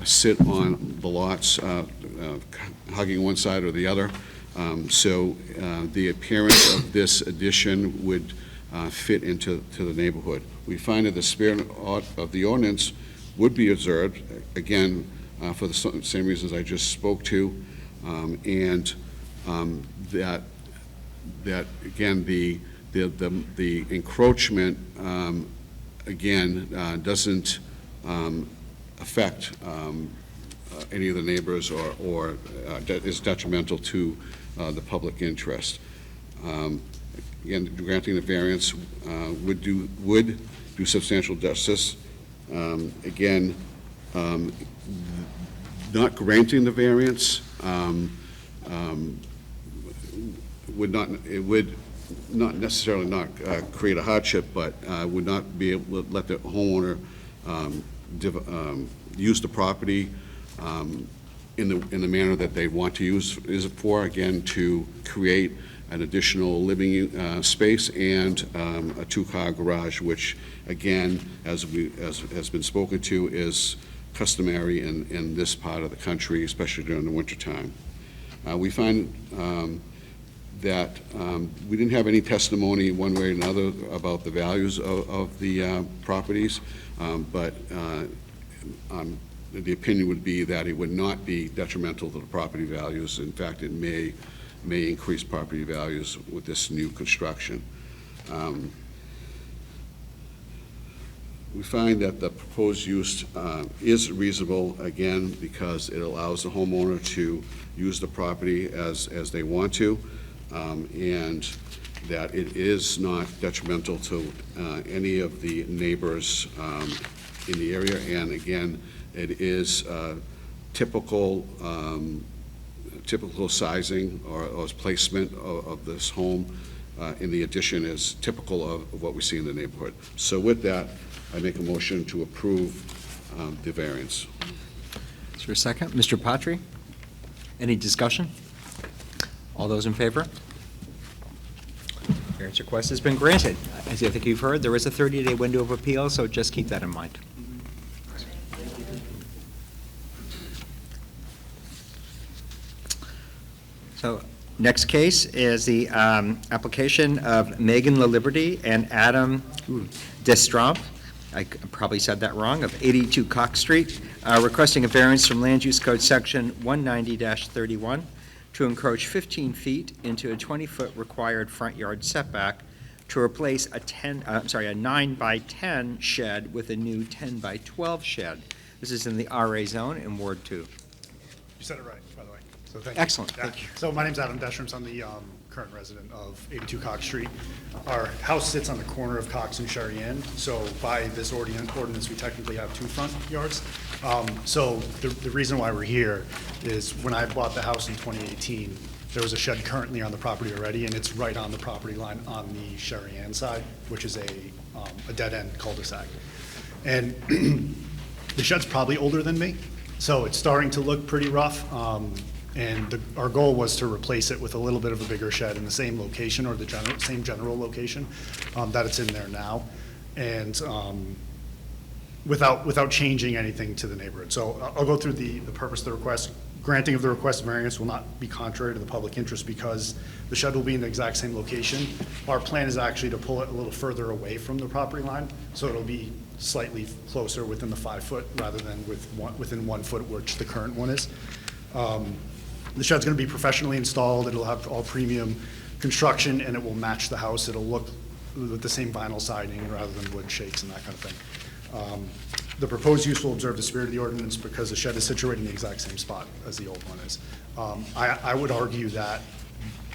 sit on the lots, hugging one side or the other. So the appearance of this addition would fit into the neighborhood. We find that the spirit of the ordinance would be observed, again, for the same reasons I just spoke to, and that again, the encroachment, again, doesn't affect any of the neighbors or is detrimental to the public interest. Again, granting the variance would do substantial justice. Again, not granting the variance would not necessarily not create a hardship, but would not be able to let the homeowner use the property in the manner that they want to use it for, again, to create an additional living space and a 2-car garage, which, again, as has been spoken to, is customary in this part of the country, especially during the wintertime. We find that we didn't have any testimony one way or another about the values of the properties, but the opinion would be that it would not be detrimental to the property values. In fact, it may increase property values with this new construction. We find that the proposed use is reasonable, again, because it allows the homeowner to use the property as they want to, and that it is not detrimental to any of the neighbors in the area. And again, it is typical sizing or placement of this home in the addition is typical of what we see in the neighborhood. So with that, I make a motion to approve the variance. Is there a second? Mr. Patry? Any discussion? All those in favor? Variance request has been granted. As I think you've heard, there is a 30-day window of appeal, so just keep that in mind. So, next case is the application of Megan LaLiberty and Adam Destromp, I probably said that wrong, of 82 Cox Street, requesting a variance from Land Use Code Section 190-31 to encroach 15 feet into a 20-foot required front yard setback to replace a 9 by 10 shed with a new 10 by 12 shed. This is in the RA zone in Ward 2. You said it right, by the way. So thank you. Excellent, Yeah. thank you. So my name's Adam Deschamps. I'm the current resident of 82 Cox Street. Our house sits on the corner of Cox and Cheyenne, so by this ordinance, we technically have two front yards. So the reason why we're here is when I bought the house in 2018, there was a shed currently on the property already, and it's right on the property line on the Cheyenne side, which is a dead-end cul-de-sac. And the shed's probably older than me, so it's starting to look pretty rough. And our goal was to replace it with a little bit of a bigger shed in the same location or the same general location that it's in there now, and without changing anything to the neighborhood. So I'll go through the purpose of the request. Granting of the request variance will not be contrary to the public interest because the shed will be in the exact same location. Our plan is actually to pull it a little further away from the property line, so it'll be slightly closer within the 5 foot rather than within 1 foot, which the current one is. The shed's going to be professionally installed. It'll have all premium construction, and it will match the house. It'll look with the same vinyl siding rather than wood shakes and that kind of thing. The proposed use will observe the spirit of the ordinance because the shed is situated in the exact same spot as the old one is. I would argue that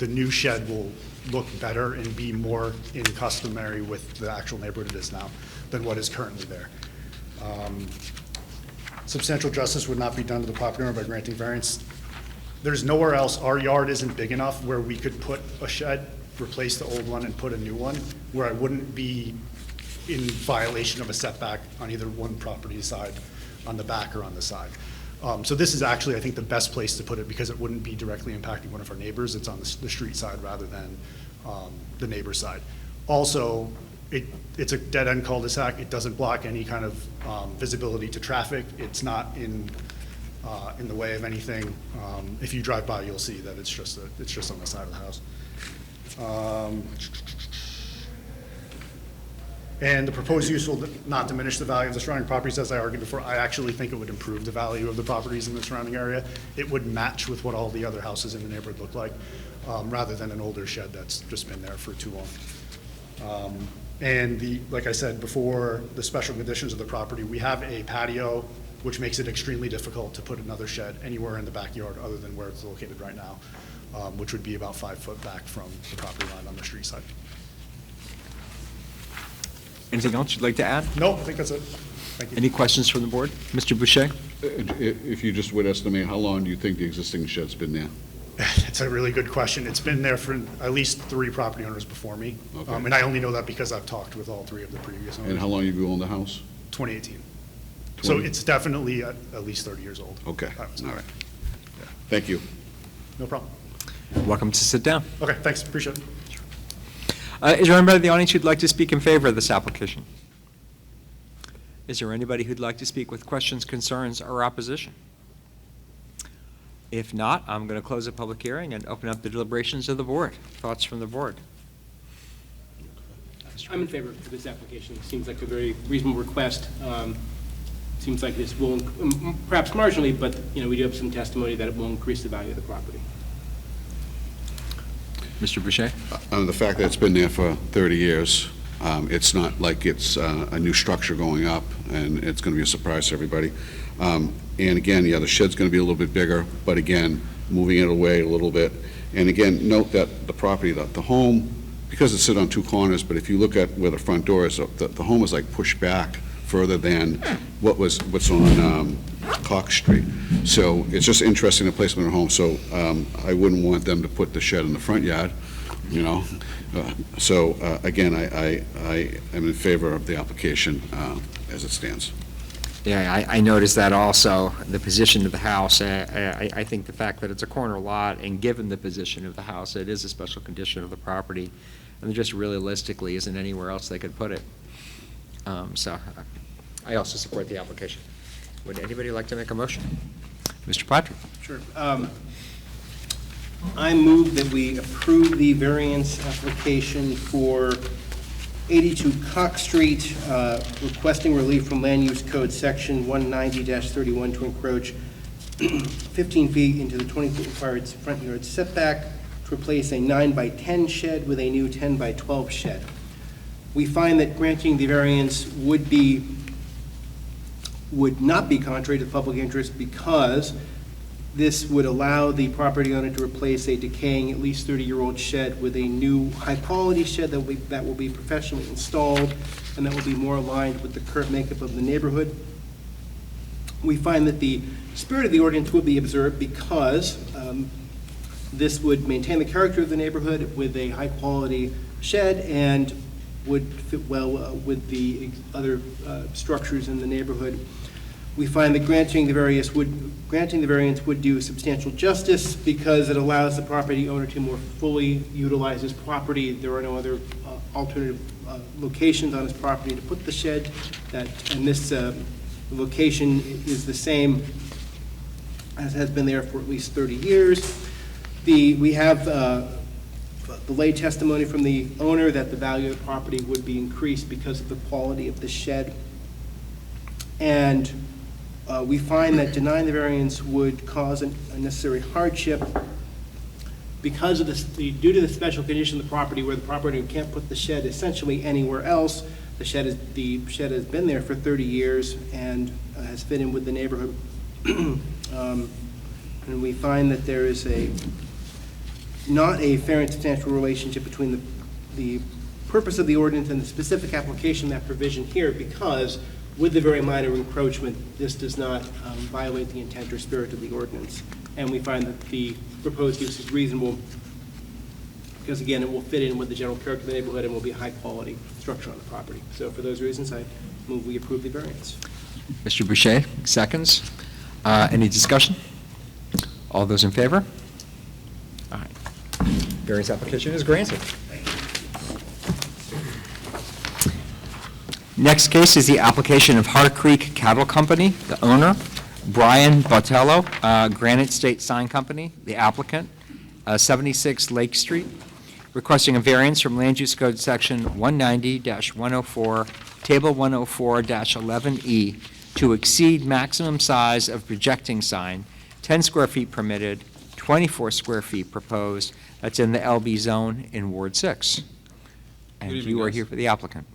the new shed will look better and be more in customary with the actual neighborhood it is now than what is currently there. Substantial justice would not be done to the property owner by granting variance. There's nowhere else, our yard isn't big enough where we could put a shed, replace the old one and put a new one, where I wouldn't be in violation of a setback on either one property side, on the back or on the side. So this is actually, I think, the best place to put it because it wouldn't be directly impacting one of our neighbors. It's on the street side rather than the neighbor's side. Also, it's a dead-end cul-de-sac. It doesn't block any kind of visibility to traffic. It's not in the way of anything. If you drive by, you'll see that it's just on the side of the house. And the proposed use will not diminish the value of the surrounding properties, as I argued before. I actually think it would improve the value of the properties in the surrounding area. It would match with what all the other houses in the neighborhood look like, rather than an older shed that's just been there for too long. And like I said before, the special conditions of the property, we have a patio, which makes it extremely difficult to put another shed anywhere in the backyard other than where it's located right now, which would be about 5 foot back from the property line on the street side. Anything else you'd like to add? No, I think that's it. Thank you. Any questions from the board? Mr. Boucher? If you just would estimate, how long do you think the existing shed's been there? It's a really good question. It's been there for at least 3 property owners before me. Okay. And I only know that because I've talked with all 3 of the previous owners. And how long have you owned the house? 2018. So it's definitely at least 30 years old. Okay, All all right. Thank you. No problem. Welcome to sit down. Okay, thanks, appreciate it. Is there anybody in the audience who'd like to speak in favor of this application? Is there anybody who'd like to speak with questions, concerns, or opposition? If not, I'm going to close the public hearing and open up the deliberations of the board. Thoughts from the board? I'm in favor of this application. It seems like a very reasonable request. Seems like this will, perhaps marginally, but, we do have some testimony that it will increase the value of the property. Mr. Boucher? The fact that it's been there for 30 years, It's not like it's a new structure going up, and it's going to be a surprise to everybody. And again, yeah, the shed's going to be a little bit bigger, but again, moving it away a little bit. And again, note that the property, the home, because it's sit on two corners, but if you look at where the front door is, the home is like pushed back further than what's on Cox Street. So it's just interesting, the placement of the home. So I wouldn't want them to put the shed in the front yard, you know? So again, I am in favor of the application as it stands. Yeah, I noticed that also, the position of the house. I think the fact that it's a corner lot, and given the position of the house, it is a special condition of the property, and there just realistically isn't anywhere else they could put it. So I also support the application. Would anybody like to make a motion? Mr. Patrick? Sure. I move that we approve the variance application for 82 Cox Street, requesting relief from Land Use Code Section 190-31 to encroach 15 feet into the 20-foot required front yard setback to replace a 9-by-10 shed with a new 10-by-12 shed. We find that granting the variance would not be contrary to the public interest because this would allow the property owner to replace a decaying, at least 30-year-old shed with a new high-quality shed that will be professionally installed and that will be more aligned with the current makeup of the neighborhood. We find that the spirit of the ordinance would be observed because this would maintain the character of the neighborhood with a high-quality shed and would fit well with the other structures in the neighborhood. We find that granting the variance would do substantial justice because it allows the property owner to more fully utilize his property. There are no other alternative locations on his property to put the shed. And this location is the same as has been there for at least 30 years. We have the lay testimony from the owner that the value of the property would be increased because of the quality of the shed. And we find that denying the variance would cause an unnecessary hardship because of due to the special condition of the property where the property owner can't put the shed essentially anywhere else. The shed has been there for 30 years and has fit in with the neighborhood. And we find that there is not a fair and substantial relationship between the purpose of the ordinance and the specific application of that provision here because with the very minor encroachment, this does not violate the intent or spirit of the ordinance. And we find that the proposed use is reasonable because, again, it will fit in with the general character of the neighborhood and will be a high-quality structure on the property. So for those reasons, I move we approve the variance. Mr. Boucher, seconds. Any discussion? All those in favor? All right. Variance application is granted. Next case is the application of Hart Creek Cattle Company, the owner, Brian Botello, Granite State Sign Company, the applicant, 76 Lake Street, requesting a variance from Land Use Code Section 190-104, Table 104-11E, to exceed maximum size of projecting sign, 10 square feet permitted, 24 square feet proposed. That's in the LB zone in Ward 6. And Good evening, you are guys. here for the applicant.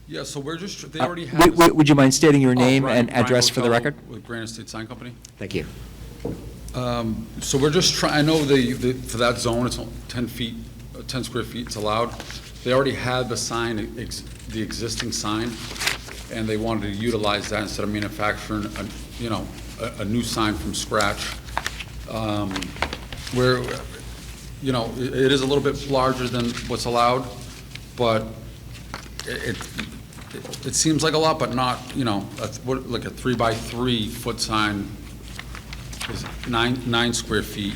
Yeah, so we're just, they already have. Would you mind stating your Oh, name Brian- and address Brian for the Botello record? With Granite State Sign Company. Thank you. So we're just trying, I know for that zone, it's 10 feet, 10 square feet, it's allowed. They already had the sign, the existing sign, and they wanted to utilize that instead of manufacturing, a new sign from scratch. Where, it is a little bit larger than what's allowed, but it seems like a lot, but not, like a 3-by-3 foot sign is 9 square feet.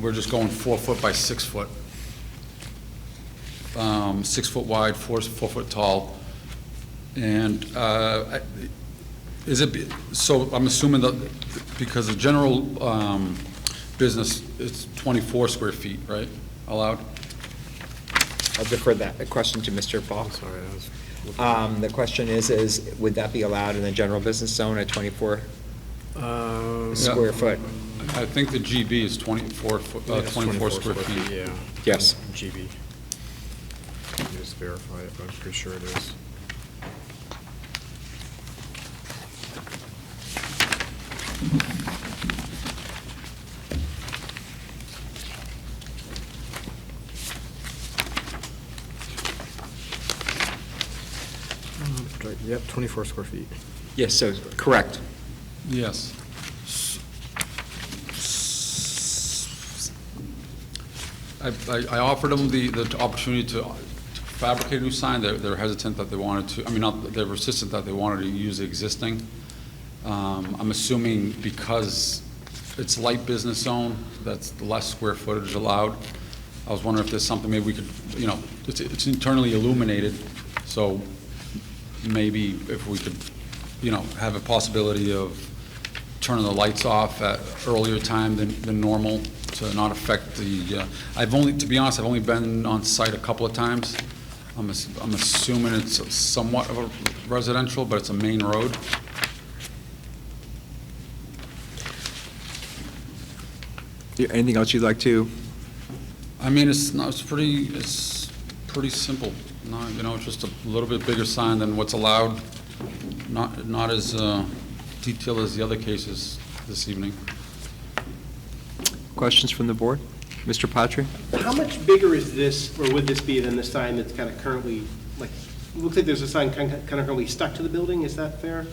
We're just going 4 foot by 6 foot. 6 foot wide, 4 foot tall. And so I'm assuming that because the general business is 24 square feet, right, allowed? I'll defer that question to Mr. Falk. Sorry, The question is would that be allowed in the general business zone at 24 square foot? I think the GB is 24 square feet. Yeah. Yes. GB. just verify it, but I'm pretty sure it is. Yep, 24 square feet. Yes, so, correct. Yes. I offered them the opportunity to fabricate a new sign. They're hesitant that they wanted to, I mean, not, they're resistant that they wanted to use the existing. I'm assuming because it's light business zone, that's less square footage allowed. I was wondering if there's something, maybe we could, you know, it's internally illuminated, so maybe if we could, you know, have a possibility of turning the lights off at earlier time than normal to not affect the, to be honest, I've only been on site a couple of times. I'm assuming it's somewhat of a residential, but it's a main road. Anything else you'd like to? I mean, it's pretty simple. Not, you know, it's just a little bit bigger sign than what's allowed. Not as detailed as the other cases this evening. Questions from the board? Mr. Patry? How much bigger is this, or would this be than the sign that's kind of currently, like, it looks like there's a sign kind of currently stuck to the building, is that fair?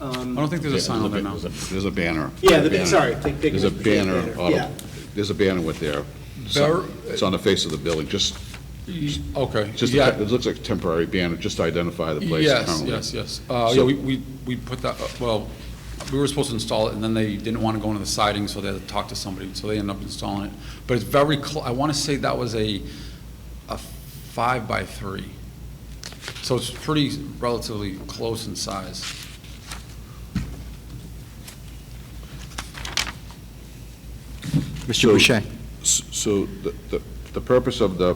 I don't think there's a sign on there now. There's a banner. Yeah, Banner. sorry. There's a banner, Yeah. there's a banner with there. It's on the face of the building, just, Okay. just, Yeah. it looks like a temporary banner, just to identify the place Yes, currently. yes. So- Yeah, we put that, well, we were supposed to install it, and then they didn't want to go into the siding, so they had to talk to somebody, so they ended up installing it. But it's very I want to say that was a 5x3. So it's pretty relatively close in size. Mr. Boucher? So the purpose of the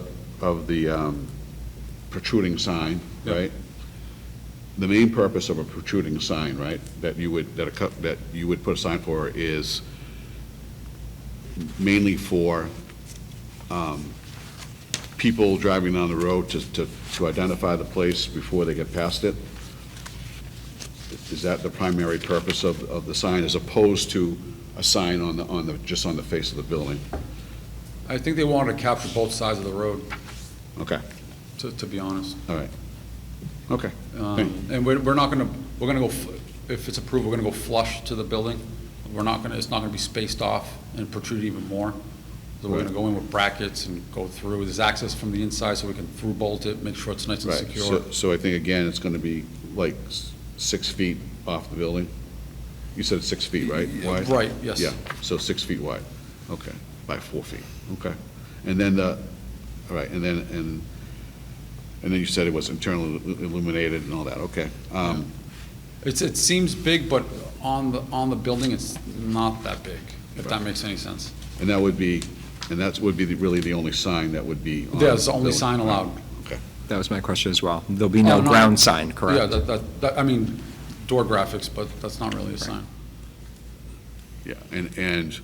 protruding sign, Yeah. right? The main purpose of a protruding sign, right, that you would put a sign for is mainly for people driving down the road to identify the place before they get past it? Is that the primary purpose of the sign, as opposed to a sign just on the face of the building? I think they wanted to capture both sides of the road, Okay, to be honest. all right. Okay. And we're not gonna, we're gonna go, if it's approved, we're gonna go flush to the building. It's not gonna be spaced off and protrude even more. So we're gonna go in with brackets and go through. There's access from the inside, so we can through bolt it, make sure it's nice and Right, secure. so I think, again, it's gonna be like 6 feet off the building? You said 6 feet, right, wide? Right, yes. Yeah, so 6 feet wide, okay, by 4 feet, okay. And then all right, and then you said it was internally illuminated and all that, okay. It seems big, but on the building, it's not that big, if that makes any sense. And that would be really the only sign that would be on Yeah, it's the only building. sign allowed. Okay, That was my question as well. There'll be no Oh, no. ground sign, correct? Yeah, I mean, door graphics, but that's not really a sign. yeah, and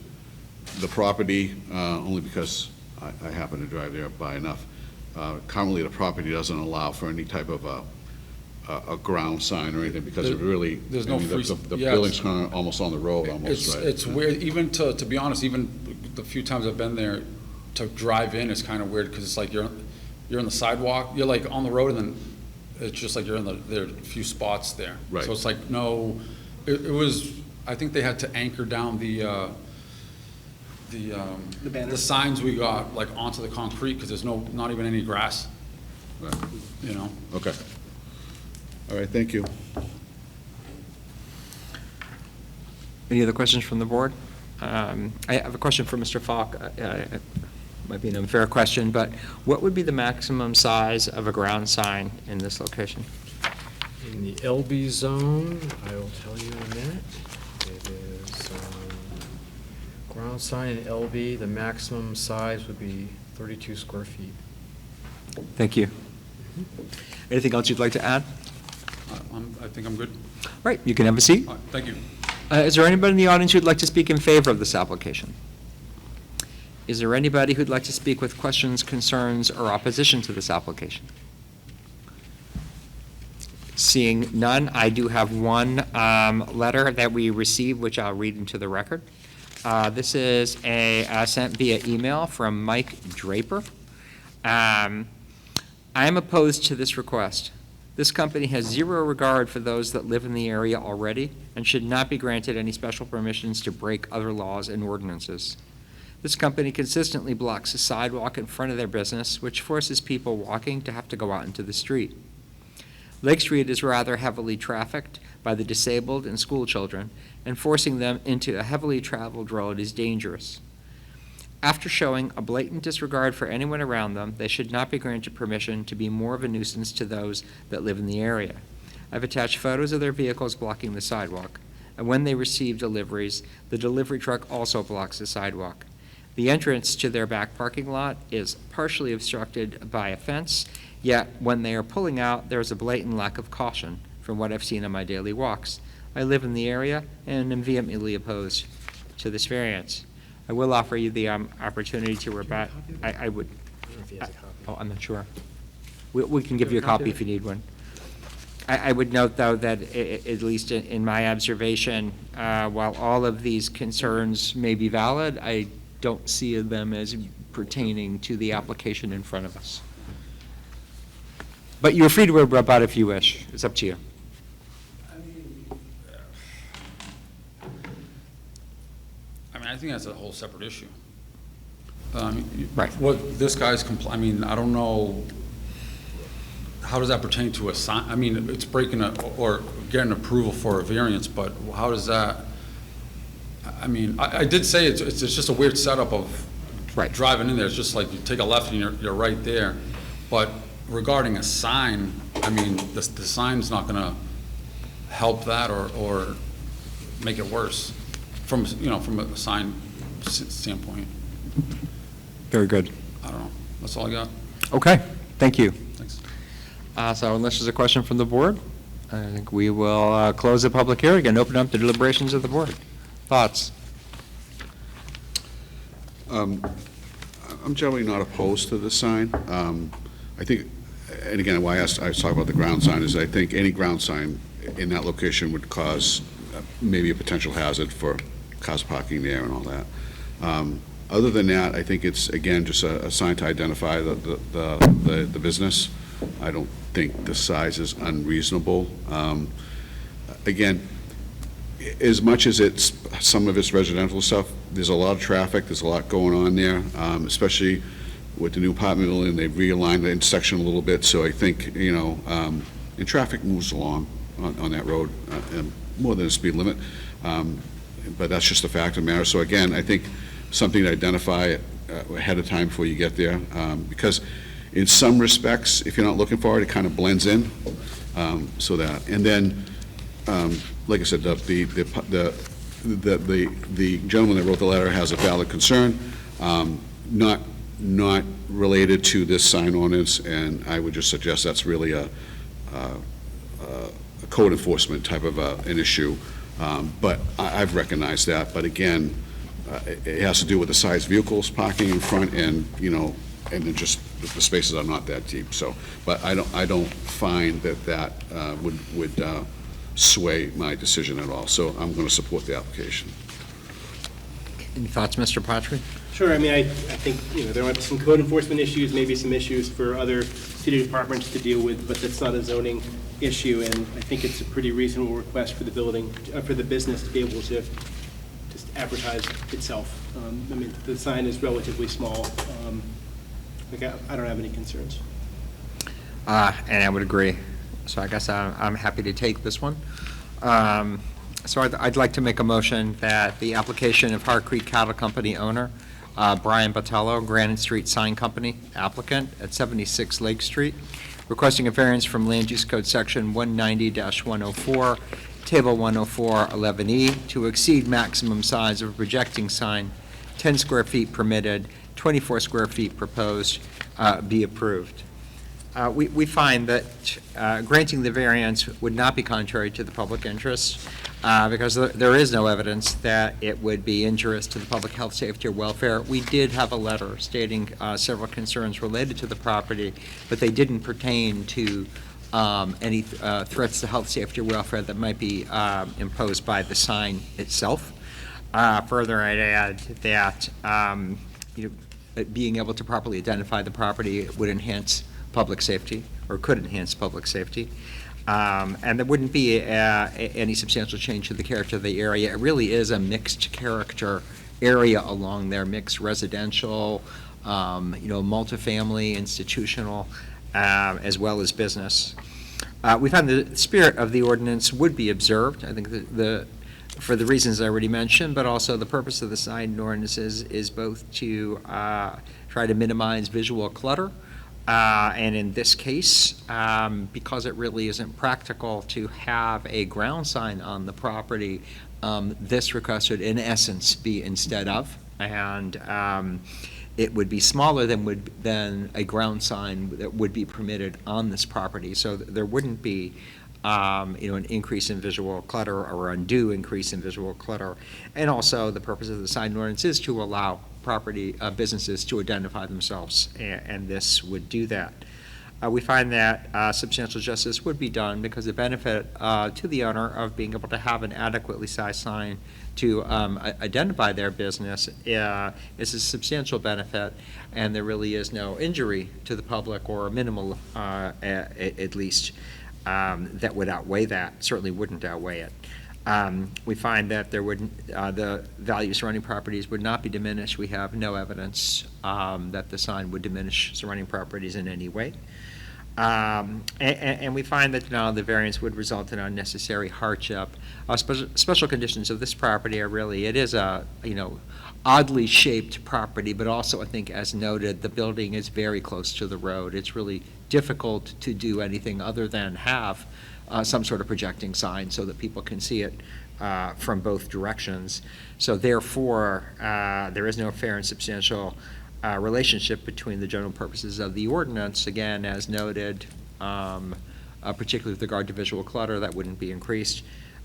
the property, only because I happen to drive there by enough, currently the property doesn't allow for any type of a ground sign or anything, because it really, There's I no mean, free- the yeah, building's kind of almost on the road, almost, right? It's weird, even to be honest, even the few times I've been there, to drive in is kind of weird, because it's like you're in the sidewalk, you're like on the road, and then it's just like there are a few spots there. Right. So it's like, no, it was, I think they had to anchor down the banner? the signs we got, like, onto the concrete, because there's not even any grass, Right. you know? Okay. All right, thank you. Any other questions from the board? I have a question for Mr. Falk. It might be an unfair question, but what would be the maximum size of a ground sign in this location? In the LB zone, I will tell you in a minute. It is, ground sign in LB, the maximum size would be 32 square feet. Thank you. Anything else you'd like to add? I think I'm good. All right, you can have a seat. All right, thank you. Is there anybody in the audience who'd like to speak in favor of this application? Is there anybody who'd like to speak with questions, concerns, or opposition to this application? Seeing none, I do have one letter that we received, which I'll read into the record. This is sent via email from Mike Draper. I am opposed to this request. This company has zero regard for those that live in the area already and should not be granted any special permissions to break other laws and ordinances. This company consistently blocks the sidewalk in front of their business, which forces people walking to have to go out into the street. Lake Street is rather heavily trafficked by the disabled and school children, and forcing them into a heavily traveled road is dangerous. After showing a blatant disregard for anyone around them, they should not be granted permission to be more of a nuisance to those that live in the area. I've attached photos of their vehicles blocking the sidewalk, and when they receive deliveries, the delivery truck also blocks the sidewalk. The entrance to their back parking lot is partially obstructed by a fence, yet when they are pulling out, there is a blatant lack of caution from what I've seen on my daily walks. I live in the area and am vehemently opposed to this variance. I will offer you the opportunity to rebut. I would. I don't know if he has a copy. Oh, I'm not sure. We can give you a copy if you need one. I would note, though, that at least in my observation, while all of these concerns may be valid, I don't see them as pertaining to the application in front of us. But you're free to rebut if you wish. It's up to you. I think that's a whole separate issue. Right. What this guy's I mean, I don't know, how does that pertain to a sign? I mean, it's breaking or getting approval for a variance, but how does that, I mean, I did say it's just a weird setup of Right. driving in there. It's just like you take a left and you're right there. But regarding a sign, I mean, the sign's not gonna help that or make it worse from, from a sign standpoint. Very good. I don't know. That's all I got. Okay, thank you. Thanks. So unless there's a question from the board, I think we will close the public hearing and open up the deliberations of the board. Thoughts? I'm generally not opposed to this sign. I think, and again, why I was talking about the ground sign is I think any ground sign in that location would cause maybe a potential hazard for cars parking there and all that. Other than that, I think it's, again, just a sign to identify the business. I don't think the size is unreasonable. Again, as much as some of it's residential stuff, there's a lot of traffic, there's a lot going on there, especially with the new apartment building. They've realigned the intersection a little bit, so I think, and traffic moves along on that road more than the speed limit, but that's just a fact of the matter. So again, I think something to identify ahead of time before you get there, because in some respects, if you're not looking for it, it kind of blends in, so that, and then, like I said, the gentleman that wrote the letter has a valid concern, not related to this sign ordinance, and I would just suggest that's really a code enforcement type of an issue. But I've recognized that, but again, it has to do with the size vehicles parking in front and, and then just the spaces are not that deep, so, but I don't find that would sway my decision at all, so I'm going to support the application. Any thoughts, Mr. Patry? Sure, I mean, I think, there might be some code enforcement issues, maybe some issues for other city departments to deal with, but that's not a zoning issue, and I think it's a pretty reasonable request for the for the business to be able to just advertise itself. I mean, the sign is relatively small. I don't have any concerns. And I would agree. So I guess I'm happy to take this one. So I'd like to make a motion that the application of Hart Creek Cattle Company owner, Brian Botello, Granite Street Sign Company applicant at 76 Lake Street, requesting a variance from Land Use Code Section 190-104, Table 104-11E, to exceed maximum size of a projecting sign, 10 square feet permitted, 24 square feet proposed, be approved. We find that granting the variance would not be contrary to the public interest because there is no evidence that it would be injurious to the public health, safety, or welfare. We did have a letter stating several concerns related to the property, but they didn't pertain to any threats to health, safety, or welfare that might be imposed by the sign itself. Further, I'd add that being able to properly identify the property would enhance public safety, or could enhance public safety. And there wouldn't be any substantial change to the character of the area. It really is a mixed character area along there, mixed residential, multifamily, institutional, as well as business. We found the spirit of the ordinance would be observed. I think for the reasons I already mentioned, but also the purpose of the sign ordinances is both to try to minimize visual clutter, and in this case, because it really isn't practical to have a ground sign on the property, this request would in essence be instead of, and it would be smaller than a ground sign that would be permitted on this property. So there wouldn't be an increase in visual clutter or undue increase in visual clutter. And also, the purpose of the sign ordinance is to allow businesses to identify themselves, and this would do that. We find that substantial justice would be done because the benefit to the owner of being able to have an adequately sized sign to identify their business is a substantial benefit, and there really is no injury to the public, or a minimal at least, that would outweigh that, certainly wouldn't outweigh it. We find that the value surrounding properties would not be diminished. We have no evidence that the sign would diminish surrounding properties in any way. And we find that the variance would result in unnecessary hardship. Special conditions of this property are really, it is a, oddly shaped property, but also, I think, as noted, the building is very close to the road. It's really difficult to do anything other than have some sort of projecting sign so that people can see it from both directions. So therefore, there is no fair and substantial relationship between the general purposes of the ordinance, again, as noted, particularly with regard to visual clutter, that wouldn't be increased,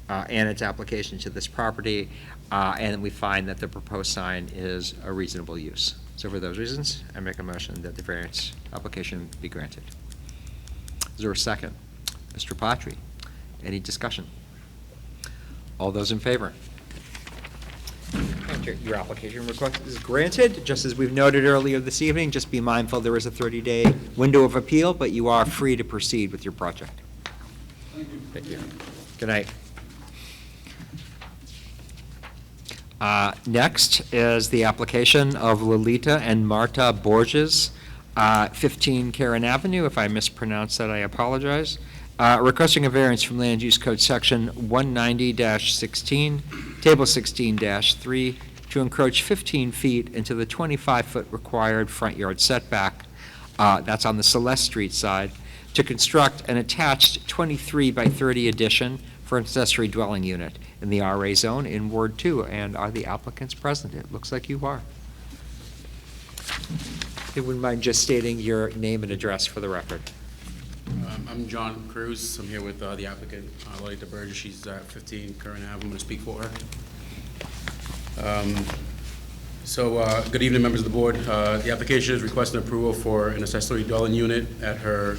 and its application to this property, and we find that the proposed sign is a reasonable use. So for those reasons, I make a motion that the variance application be granted. Is there a second? Mr. Patry, any discussion? All those in favor? Your application request is granted. Just as we've noted earlier this evening, just be mindful there is a 30-day window of appeal, but you are free to proceed with your project. Thank you. Good night. Next is the application of Lolita and Marta Borges, 15 Karen Avenue. If I mispronounce that, I apologize. Requesting a variance from Land Use Code Section 190-16, Table 16-3, to encroach 15 feet into the 25-foot required front yard setback, that's on the Celeste Street side, to construct an attached 23 by 30 addition for an accessory dwelling unit in the RA zone in Ward 2. And are the applicants present? It looks like you are. If you wouldn't mind just stating your name and address for the record. I'm John Cruz. I'm here with the applicant, Lolita Burgess. She's at 15 Curran Ave. I'm going to speak for her. Good evening, members of the board. The application is requesting approval for an accessory dwelling unit at her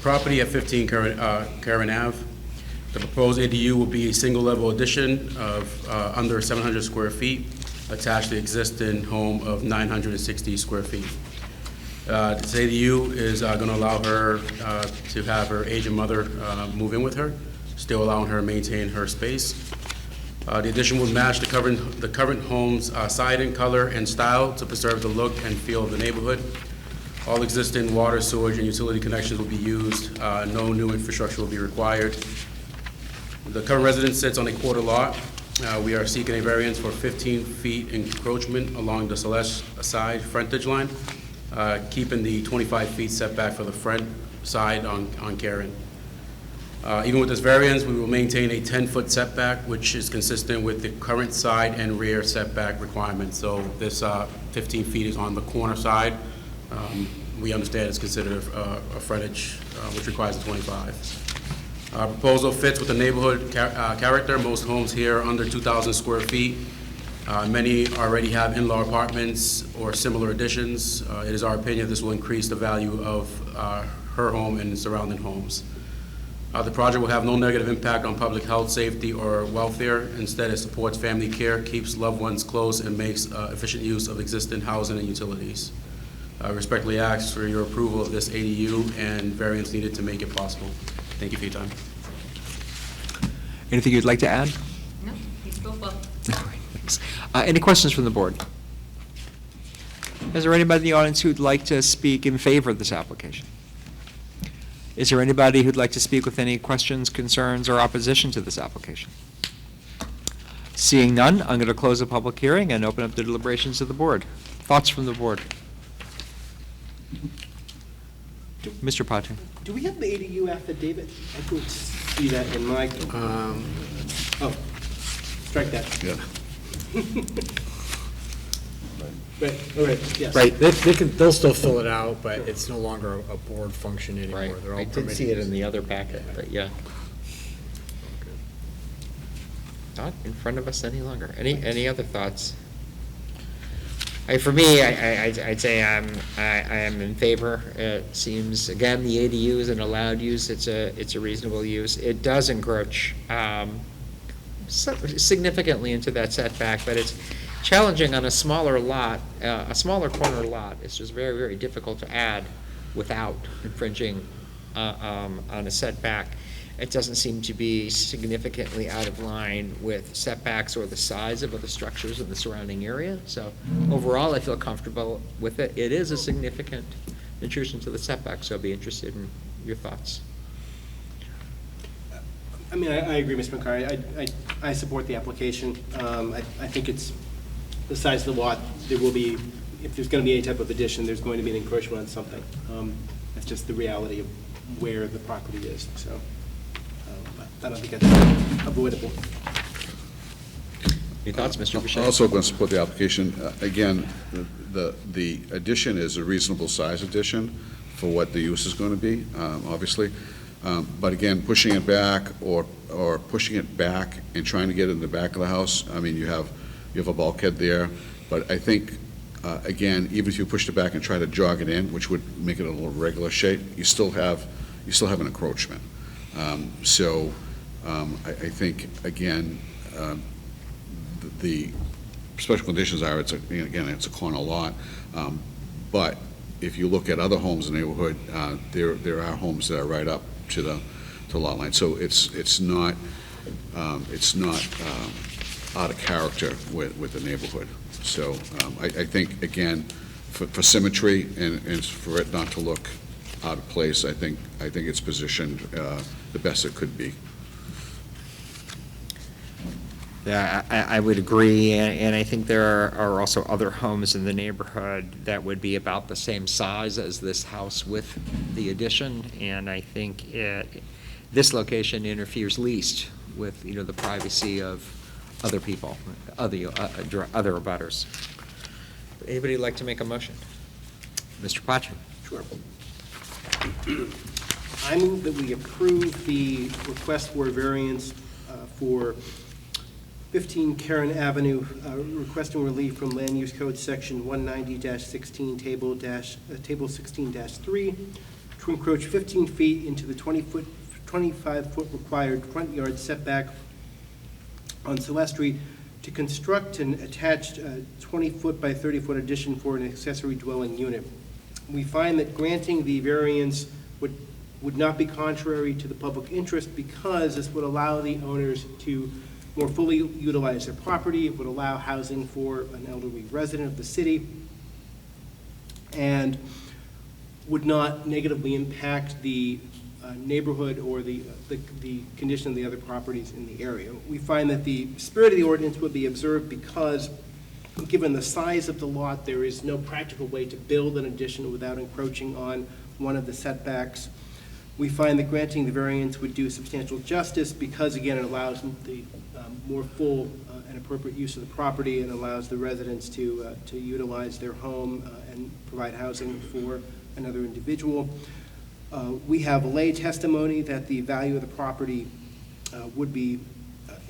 property at 15 Curran Ave. The proposed ADU will be a single-level addition of under 700 square feet attached to the existing home of 960 square feet. This ADU is going to allow her to have her aging mother move in with her, still allowing her to maintain her space. The addition will match the current home's siding, color, and style to preserve the look and feel of the neighborhood. All existing water, sewage, and utility connections will be used. No new infrastructure will be required. The current residence sits on a quarter lot. We are seeking a variance for 15 feet encroachment along the Celeste side frontage line, keeping the 25 feet setback for the front side on Karen. Even with this variance, we will maintain a 10-foot setback, which is consistent with the current side and rear setback requirements. So this 15 feet is on the corner side. We understand it's considered a frontage, which requires a 25. Proposal fits with the neighborhood character. Most homes here are under 2,000 square feet. Many already have in-law apartments or similar additions. It is our opinion this will increase the value of her home and surrounding homes. The project will have no negative impact on public health, safety, or welfare. Instead, it supports family care, keeps loved ones close, and makes efficient use of existing housing and utilities. I respectfully ask for your approval of this ADU and variance needed to make it possible. Thank you for your time. Anything you'd like to add? No, you spoke well. Thanks. Any questions from the board? Is there anybody in the audience who'd like to speak in favor of this application? Is there anybody who'd like to speak with any questions, concerns, or opposition to this application? Seeing none, I'm going to close the public hearing and open up the deliberations of the board. Thoughts from the board? Mr. Pache. Do we have the ADU affidavit? I couldn't see that in my, oh, strike that. Yeah. Right, all right, yes. Right, they'll still fill it out, but it's no longer a board function anymore. Right, They're all I did see it permitted. in the other packet, but yeah. Not in front of us any longer. Any other thoughts? For me, I'd say I am in favor. It seems, again, the ADU is an allowed use. It's a reasonable use. It does encroach significantly into that setback, but it's challenging on a smaller lot, a smaller corner lot. It's just very, very difficult to add without infringing on a setback. It doesn't seem to be significantly out of line with setbacks or the size of other structures in the surrounding area. So overall, I feel comfortable with it. It is a significant intrusion to the setback, so I'd be interested in your thoughts. I mean, I agree, Mr. McCarty. I support the application. I think it's the size of the lot. There will be, if there's going to be any type of addition, there's going to be an encroachment on something. That's just the reality of where the property is. So I don't think that's avoidable. Your thoughts, Mr. Boucher? I'm also going to support the application. Again, the addition is a reasonable size addition for what the use is going to be, obviously. But again, pushing it back or pushing it back and trying to get it in the back of the house, I mean, you have a bulkhead there. But I think, again, even if you pushed it back and try to jog it in, which would make it a little regular shape, you still have an encroachment. I think, again, the special conditions are, it's a corner lot. But if you look at other homes in the neighborhood, there are homes that are right up to the lot line. So it's not out of character with the neighborhood. So I think, again, for symmetry and for it not to look out of place, I think it's positioned the best it could be. Yeah, I would agree, and I think there are also other homes in the neighborhood that would be about the same size as this house with the addition, and I think this location interferes least with, the privacy of other people, other abutters. Anybody like to make a motion? Mr. Pache? Sure. I move that we approve the request for variance for 15 Karen Avenue, requesting relief from Land Use Code Section 190-16, Table 16-3, to encroach 15 feet into the 25-foot required front yard setback on Celeste Street to construct an attached 20-foot by 30-foot addition for an accessory dwelling unit. We find that granting the variance would not be contrary to the public interest because this would allow the owners to more fully utilize their property. It would allow housing for an elderly resident of the city and would not negatively impact the neighborhood or the condition of the other properties in the area. We find that the spirit of the ordinance would be observed because, given the size of the lot, there is no practical way to build an addition without encroaching on one of the setbacks. We find that granting the variance would do substantial justice because, again, it allows the more full and appropriate use of the property and allows the residents to utilize their home and provide housing for another individual. We have lay testimony that the value of the property would be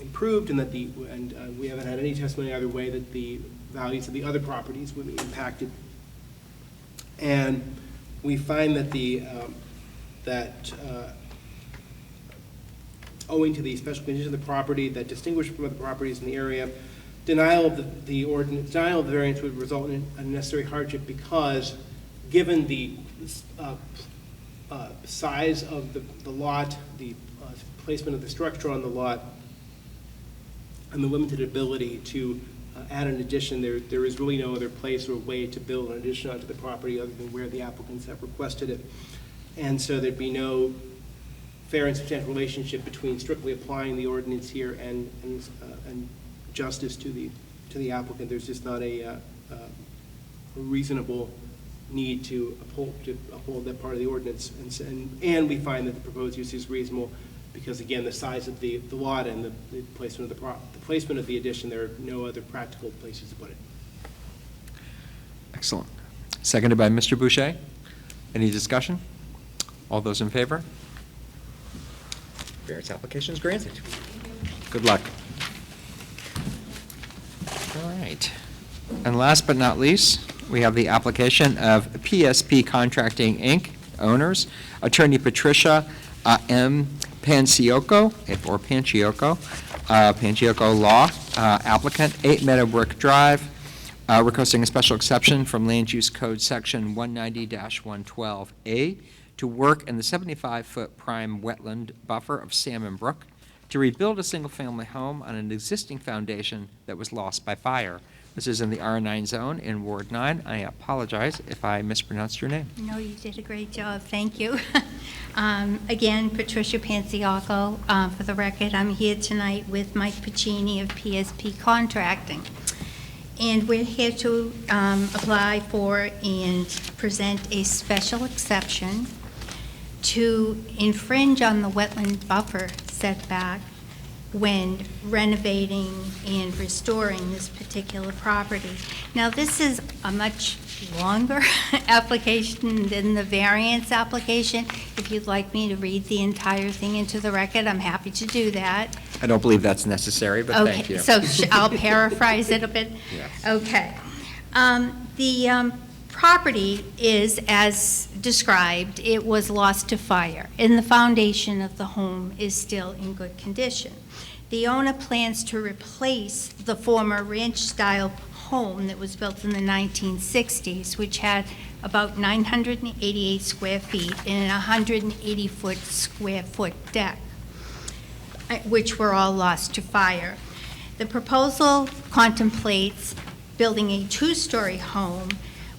improved and that we haven't had any testimony either way that the values of the other properties would be impacted. And we find that owing to the special condition of the property that distinguish from other properties in the area. Denial of the ordinance, denial of the variance would result in unnecessary hardship because, given the size of the lot, the placement of the structure on the lot, and the limited ability to add an addition, there is really no other place or way to build an addition onto the property other than where the applicants have requested it. And so there'd be no fair and substantial relationship between strictly applying the ordinance here and justice to the applicant. There's just not a reasonable need to uphold that part of the ordinance. And we find that the proposed use is reasonable because, again, the size of the lot and the placement of the placement of the addition, there are no other practical places to put it. Excellent. Seconded by Mr. Boucher. Any discussion? All those in favor? Variance application is granted. Good luck. All right. And last but not least, we have the application of PSP Contracting, Inc., owners, Attorney Patricia M. Panciocco, or Panciocco, Panciocco Law, applicant, 8 Meadowbrook Drive, requesting a special exception from Land Use Code Section 190-112A to work in the 75-foot prime wetland buffer of Salmon Brook to rebuild a single-family home on an existing foundation that was lost by fire. This is in the R9 zone in Ward 9. I apologize if I mispronounced your name. No, you did a great job. Thank you. Again, Patricia Panciocco. For the record, I'm here tonight with Mike Pacini of PSP Contracting. And we're here to apply for and present a special exception to infringe on the wetland buffer setback when renovating and restoring this particular property. Now, this is a much longer application than the variance application. If you'd like me to read the entire thing into the record, I'm happy to do that. I don't believe that's necessary, but thank you. Okay, so I'll paraphrase it a bit. Yes. Okay. The property is, as described, it was lost to fire, and the foundation of the home is still in good condition. The owner plans to replace the former ranch-style home that was built in the 1960s, which had about 988 square feet and a 180 square foot deck, which were all lost to fire. The proposal contemplates building a 2-story home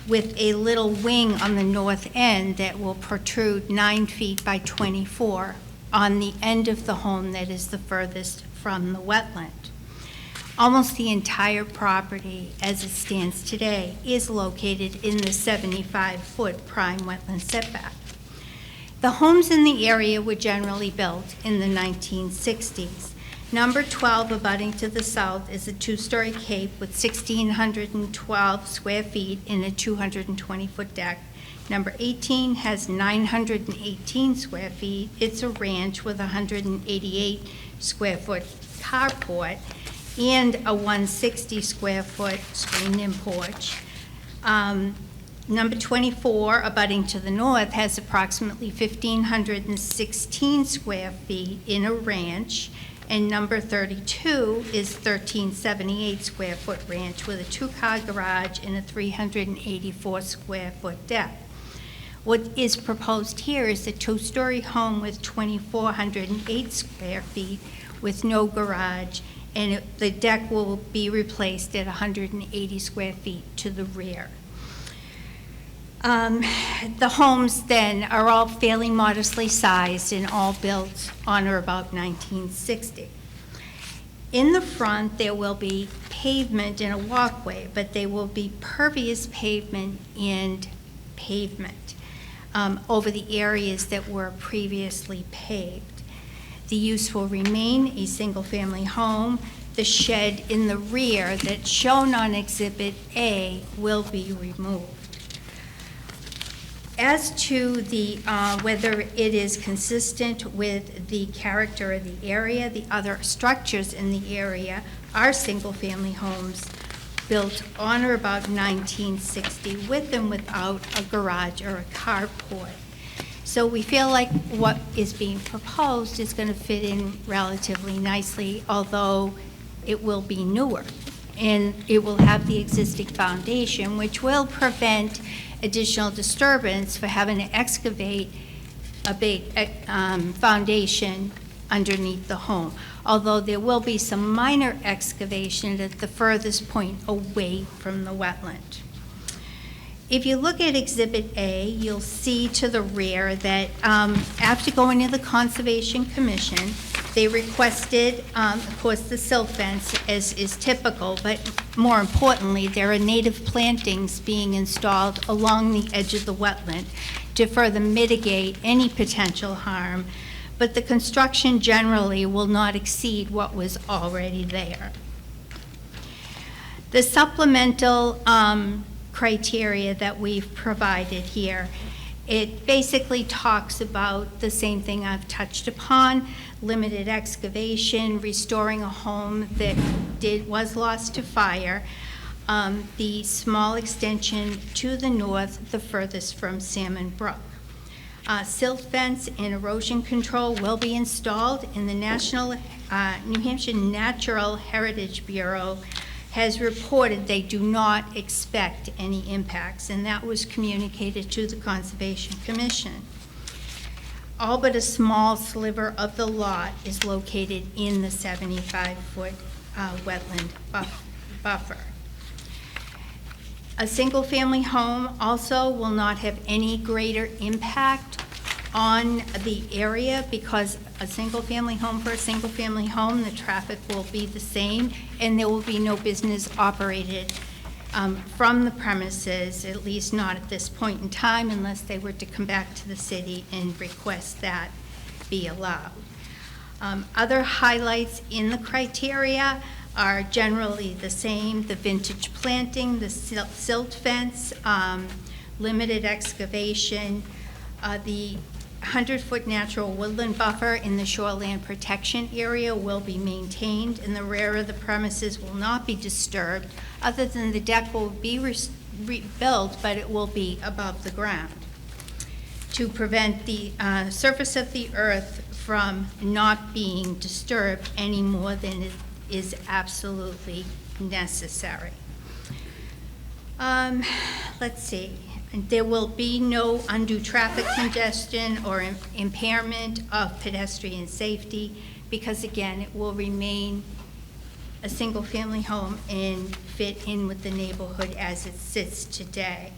with a little wing on the north end that will protrude 9 feet by 24 on the end of the home that is the furthest from the wetland. Almost the entire property, as it stands today, is located in the 75-foot prime wetland setback. The homes in the area were generally built in the 1960s. Number 12, abutting to the south, is a 2-story cape with 1,612 square feet and a 220-foot deck. Number 18 has 918 square feet. It's a ranch with a 188 square foot carport and a 160 square foot screened-in porch. Number 24, abutting to the north, has approximately 1,516 square feet in a ranch, and number 32 is 1,378 square foot ranch with a 2-car garage and a 384 square foot deck. What is proposed here is a 2-story home with 2,408 square feet with no garage, and the deck will be replaced at 180 square feet to the rear. The homes then are all fairly modestly sized and all built on or about 1960. In the front, there will be pavement and a walkway, but they will be pervious pavement and pavement over the areas that were previously paved. The use will remain a single-family home. The shed in the rear that's shown on Exhibit A will be removed. As to the whether it is consistent with the character of the area, the other structures in the area are single-family homes built on or about 1960 with and without a garage or a carport. So we feel like what is being proposed is going to fit in relatively nicely, although it will be newer. And it will have the existing foundation, which will prevent additional disturbance for having to excavate a big foundation underneath the home, although there will be some minor excavation at the furthest point away from the wetland. If you look at Exhibit A, you'll see to the rear that after going to the Conservation Commission, they requested, of course, the silt fence, as is typical, but more importantly, there are native plantings being installed along the edge of the wetland to further mitigate any potential harm, but the construction generally will not exceed what was already there. The supplemental criteria that we've provided here, it basically talks about the same thing I've touched upon: limited excavation, restoring a home that was lost to fire, the small extension to the north, the furthest from Salmon Brook. Silt fence and erosion control will be installed, and the New Hampshire Natural Heritage Bureau has reported they do not expect any impacts, and that was communicated to the Conservation Commission. All but a small sliver of the lot is located in the 75-foot wetland buffer. A single-family home also will not have any greater impact on the area, because a single-family home for a single-family home, the traffic will be the same, and there will be no business operated from the premises, at least not at this point in time, unless they were to come back to the city and request that be allowed. Other highlights in the criteria are generally the same: the vintage planting, the silt fence, limited excavation, the 100-foot natural woodland buffer in the shoreland protection area will be maintained, and the rear of the premises will not be disturbed, other than the deck will be rebuilt, but it will be above the ground to prevent the surface of the earth from not being disturbed any more than it is absolutely necessary. Let's see. There will be no undue traffic congestion or impairment of pedestrian safety, because again, it will remain a single-family home and fit in with the neighborhood as it sits today.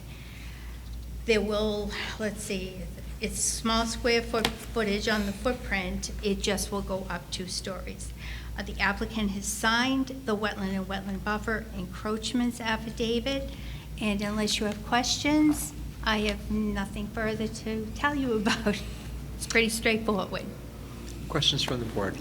There will, let's see, it's small square footage on the footprint. It just will go up 2 stories. The applicant has signed the wetland and wetland buffer encroachments affidavit, and unless you have questions, I have nothing further to tell you about. It's pretty straightforward. Questions from the board?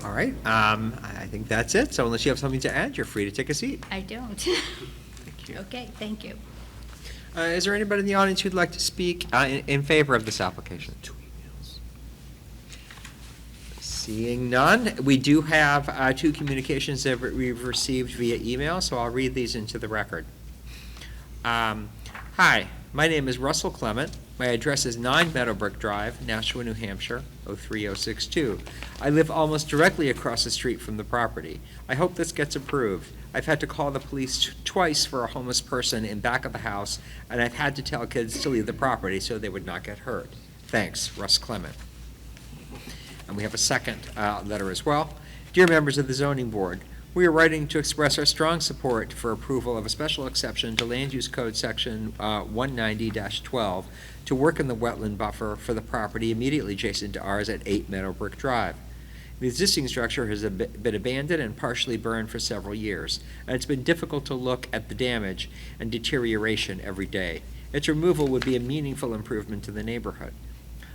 All right, I think that's it. So unless you have something to add, you're free to take a seat. I don't. Thank you. Okay, thank you. Is there anybody in the audience who'd like to speak in favor of this application? Seeing none, we do have 2 communications that we've received via email, so I'll read these into the record. Hi, my name is Russell Clement. My address is 9 Meadowbrook Drive, Nashua, New Hampshire, 03062. I live almost directly across the street from the property. I hope this gets approved. I've had to call the police twice for a homeless person in back of the house, and I've had to tell kids to leave the property so they would not get hurt. Thanks, Russ Clement. And we have a second letter as well. Dear members of the Zoning Board, we are writing to express our strong support for approval of a special exception to Land Use Code Section 190-12 to work in the wetland buffer for the property immediately adjacent to ours at 8 Meadowbrook Drive. The existing structure has been abandoned and partially burned for several years, and it's been difficult to look at the damage and deterioration every day. Its removal would be a meaningful improvement to the neighborhood.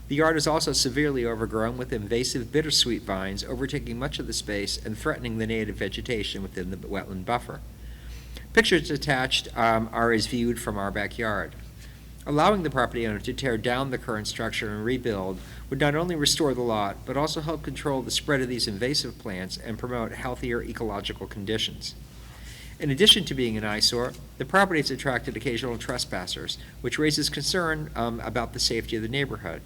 The yard is also severely overgrown with invasive bittersweet vines overtaking much of the space and threatening the native vegetation within the wetland buffer. Pictures attached are as viewed from our backyard. Allowing the property owner to tear down the current structure and rebuild would not only restore the lot, but also help control the spread of these invasive plants and promote healthier ecological conditions. In addition to being an eyesore, the property has attracted occasional trespassers, which raises concern about the safety of the neighborhood.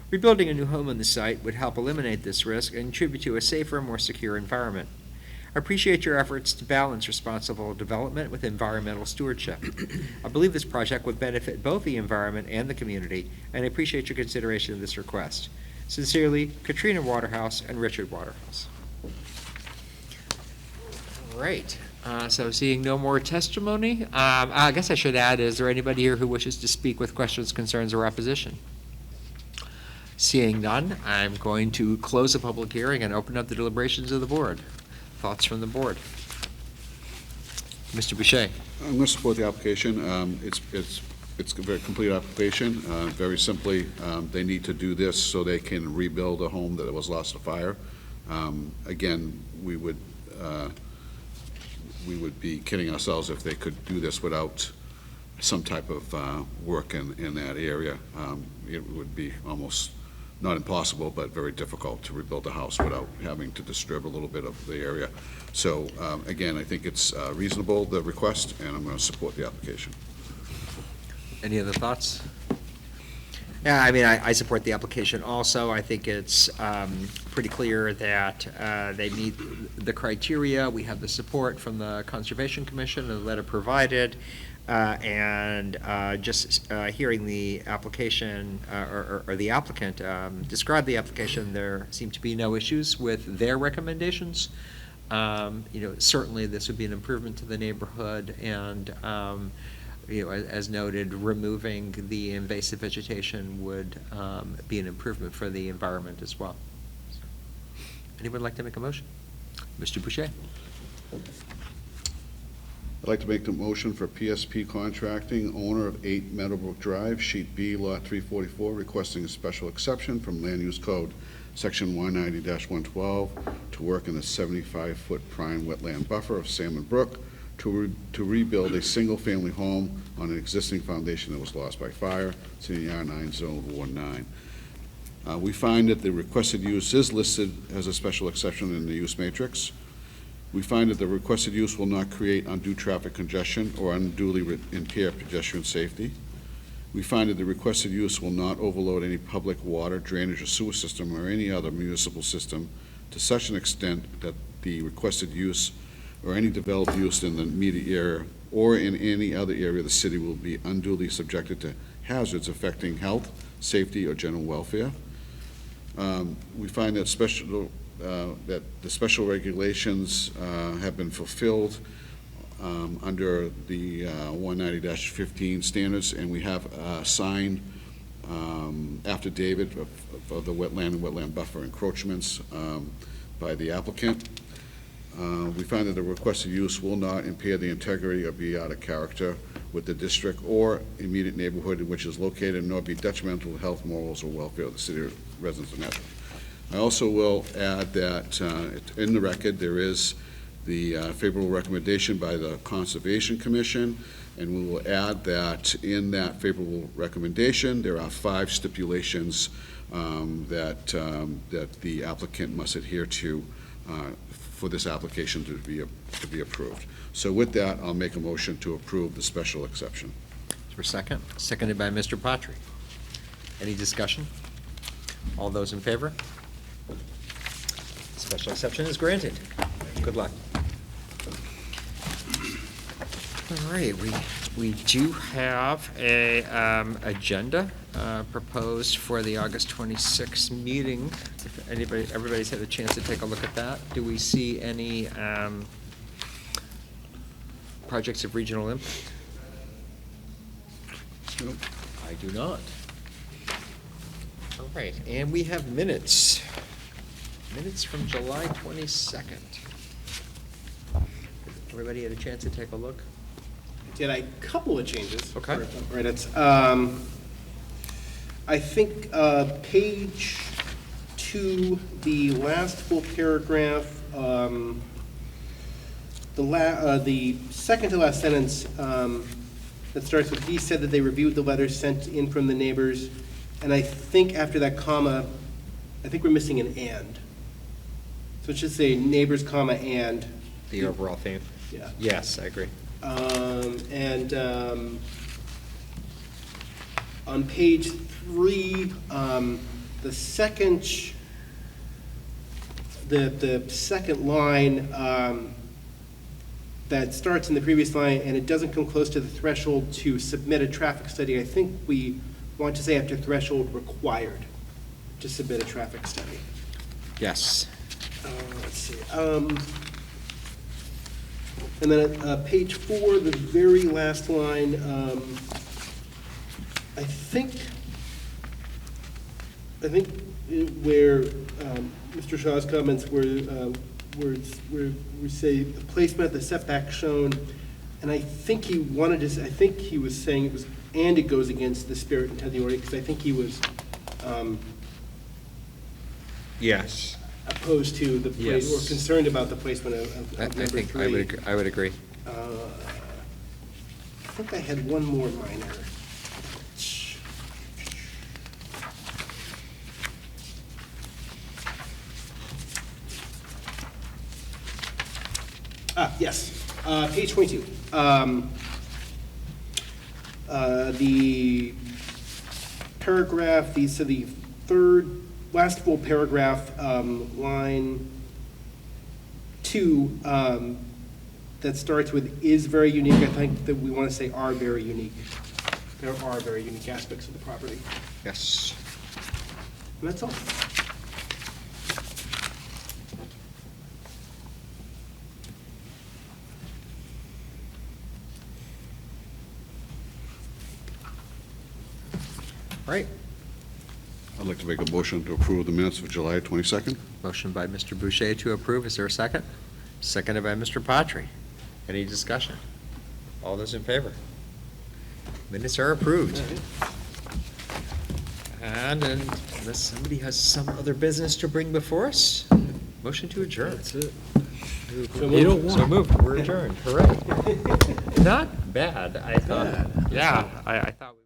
Rebuilding a new home on the site would help eliminate this risk and contribute to a safer, more secure environment. I appreciate your efforts to balance responsible development with environmental stewardship. I believe this project would benefit both the environment and the community, and I appreciate your consideration of this request. Sincerely, Katrina Waterhouse and Richard Waterhouse. All right, so seeing no more testimony, I guess I should add, is there anybody here who wishes to speak with questions, concerns, or opposition? Seeing none, I'm going to close the public hearing and open up the deliberations of the board. Thoughts from the board? Mr. Boucher. I'm going to support the application. It's a very complete application. Very simply, they need to do this so they can rebuild a home that was lost to fire. Again, we would be kidding ourselves if they could do this without some type of work in that area. It would be almost not impossible, but very difficult to rebuild a house without having to disturb a little bit of the area. So again, I think it's reasonable, the request, and I'm going to support the application. Any other thoughts? Yeah, I mean, I support the application also. I think it's pretty clear that they meet the criteria. We have the support from the Conservation Commission, the letter provided, and just hearing the application, or the applicant describe the application, there seem to be no issues with their recommendations. Certainly this would be an improvement to the neighborhood, and as noted, removing the invasive vegetation would be an improvement for the environment as well. Anyone like to make a motion? Mr. Boucher? I'd like to make the motion for PSP Contracting, owner of 8 Meadowbrook Drive, Sheet B, Lot 344, requesting a special exception from Land Use Code, Section 190-112, to work in the 75-foot prime wetland buffer of Salmon Brook to rebuild a single-family home on an existing foundation that was lost by fire. It's in the R9 Zone, Ward 9. We find that the requested use is listed as a special exception in the use matrix. We find that the requested use will not create undue traffic congestion or unduly impair pedestrian safety. We find that the requested use will not overload any public water, drainage, or sewer system or any other municipal system to such an extent that the requested use or any developed use in the immediate area or in any other area of the city will be unduly subjected to hazards affecting health, safety, or general welfare. We find that that the special regulations have been fulfilled under the 190-15 standards, and we have signed affidavit of the wetland and wetland buffer encroachments by the applicant. We find that the requested use will not impair the integrity or be out of character with the district or immediate neighborhood in which it is located, nor be detrimental to health, morals, or welfare of the city residents and residents. I also will add that in the record there is the favorable recommendation by the Conservation Commission, and we will add that in that favorable recommendation there are 5 stipulations that the applicant must adhere to for this application to be approved. So with that, I'll make a motion to approve the special exception. Is there a second? Seconded by Mr. Patry. Any discussion? All those in favor? Special exception is granted. Good luck. All right, we do have a agenda proposed for the August 26th meeting. If everybody's had a chance to take a look at that. Do we see any projects of regional impact? Nope. I do not. All right, and we have minutes. Minutes from July 22nd. Everybody had a chance to take a look? Did a couple of changes. Okay. Right, it's, I think, page 2, the last full paragraph, the second to last sentence, that starts with, he said that they reviewed the letters sent in from the neighbors, and I think after that comma, I think we're missing an and. So it should say neighbors, comma, and. The overall theme. Yeah. Yes, I agree. And on page 3, the second, the second line that starts in the previous line, and it doesn't come close to the threshold to submit a traffic study, I think we want to say after threshold required to submit a traffic study. Yes. Let's see. And then at page 4, the very last line, I think where Mr. Shaw's comments were, where we say the placement of the setback shown, and I think he wanted to, I think he was saying it was, and it goes against the spirit and intent of the ordinance, because I think he was Yes. opposed to the place, Yes. or concerned about the placement of I number 3. think I would agree. I think I had one more minor. Yes, page 22. The paragraph, so the last full paragraph, line 2, that starts with "is very unique," I think that we want to say "are very unique." There are very unique aspects of the property. Yes. And that's all. Right. I'd like to make a motion to approve the minutes of July 22nd. Motion by Mr. Boucher to approve. Is there a second? Seconded by Mr. Patry. Any discussion? All those in favor? Minutes are approved. And unless somebody has some other business to bring before us, motion to adjourn. That's it. So moved. We're adjourned. Hooray. Not bad, I thought. Yeah, I thought we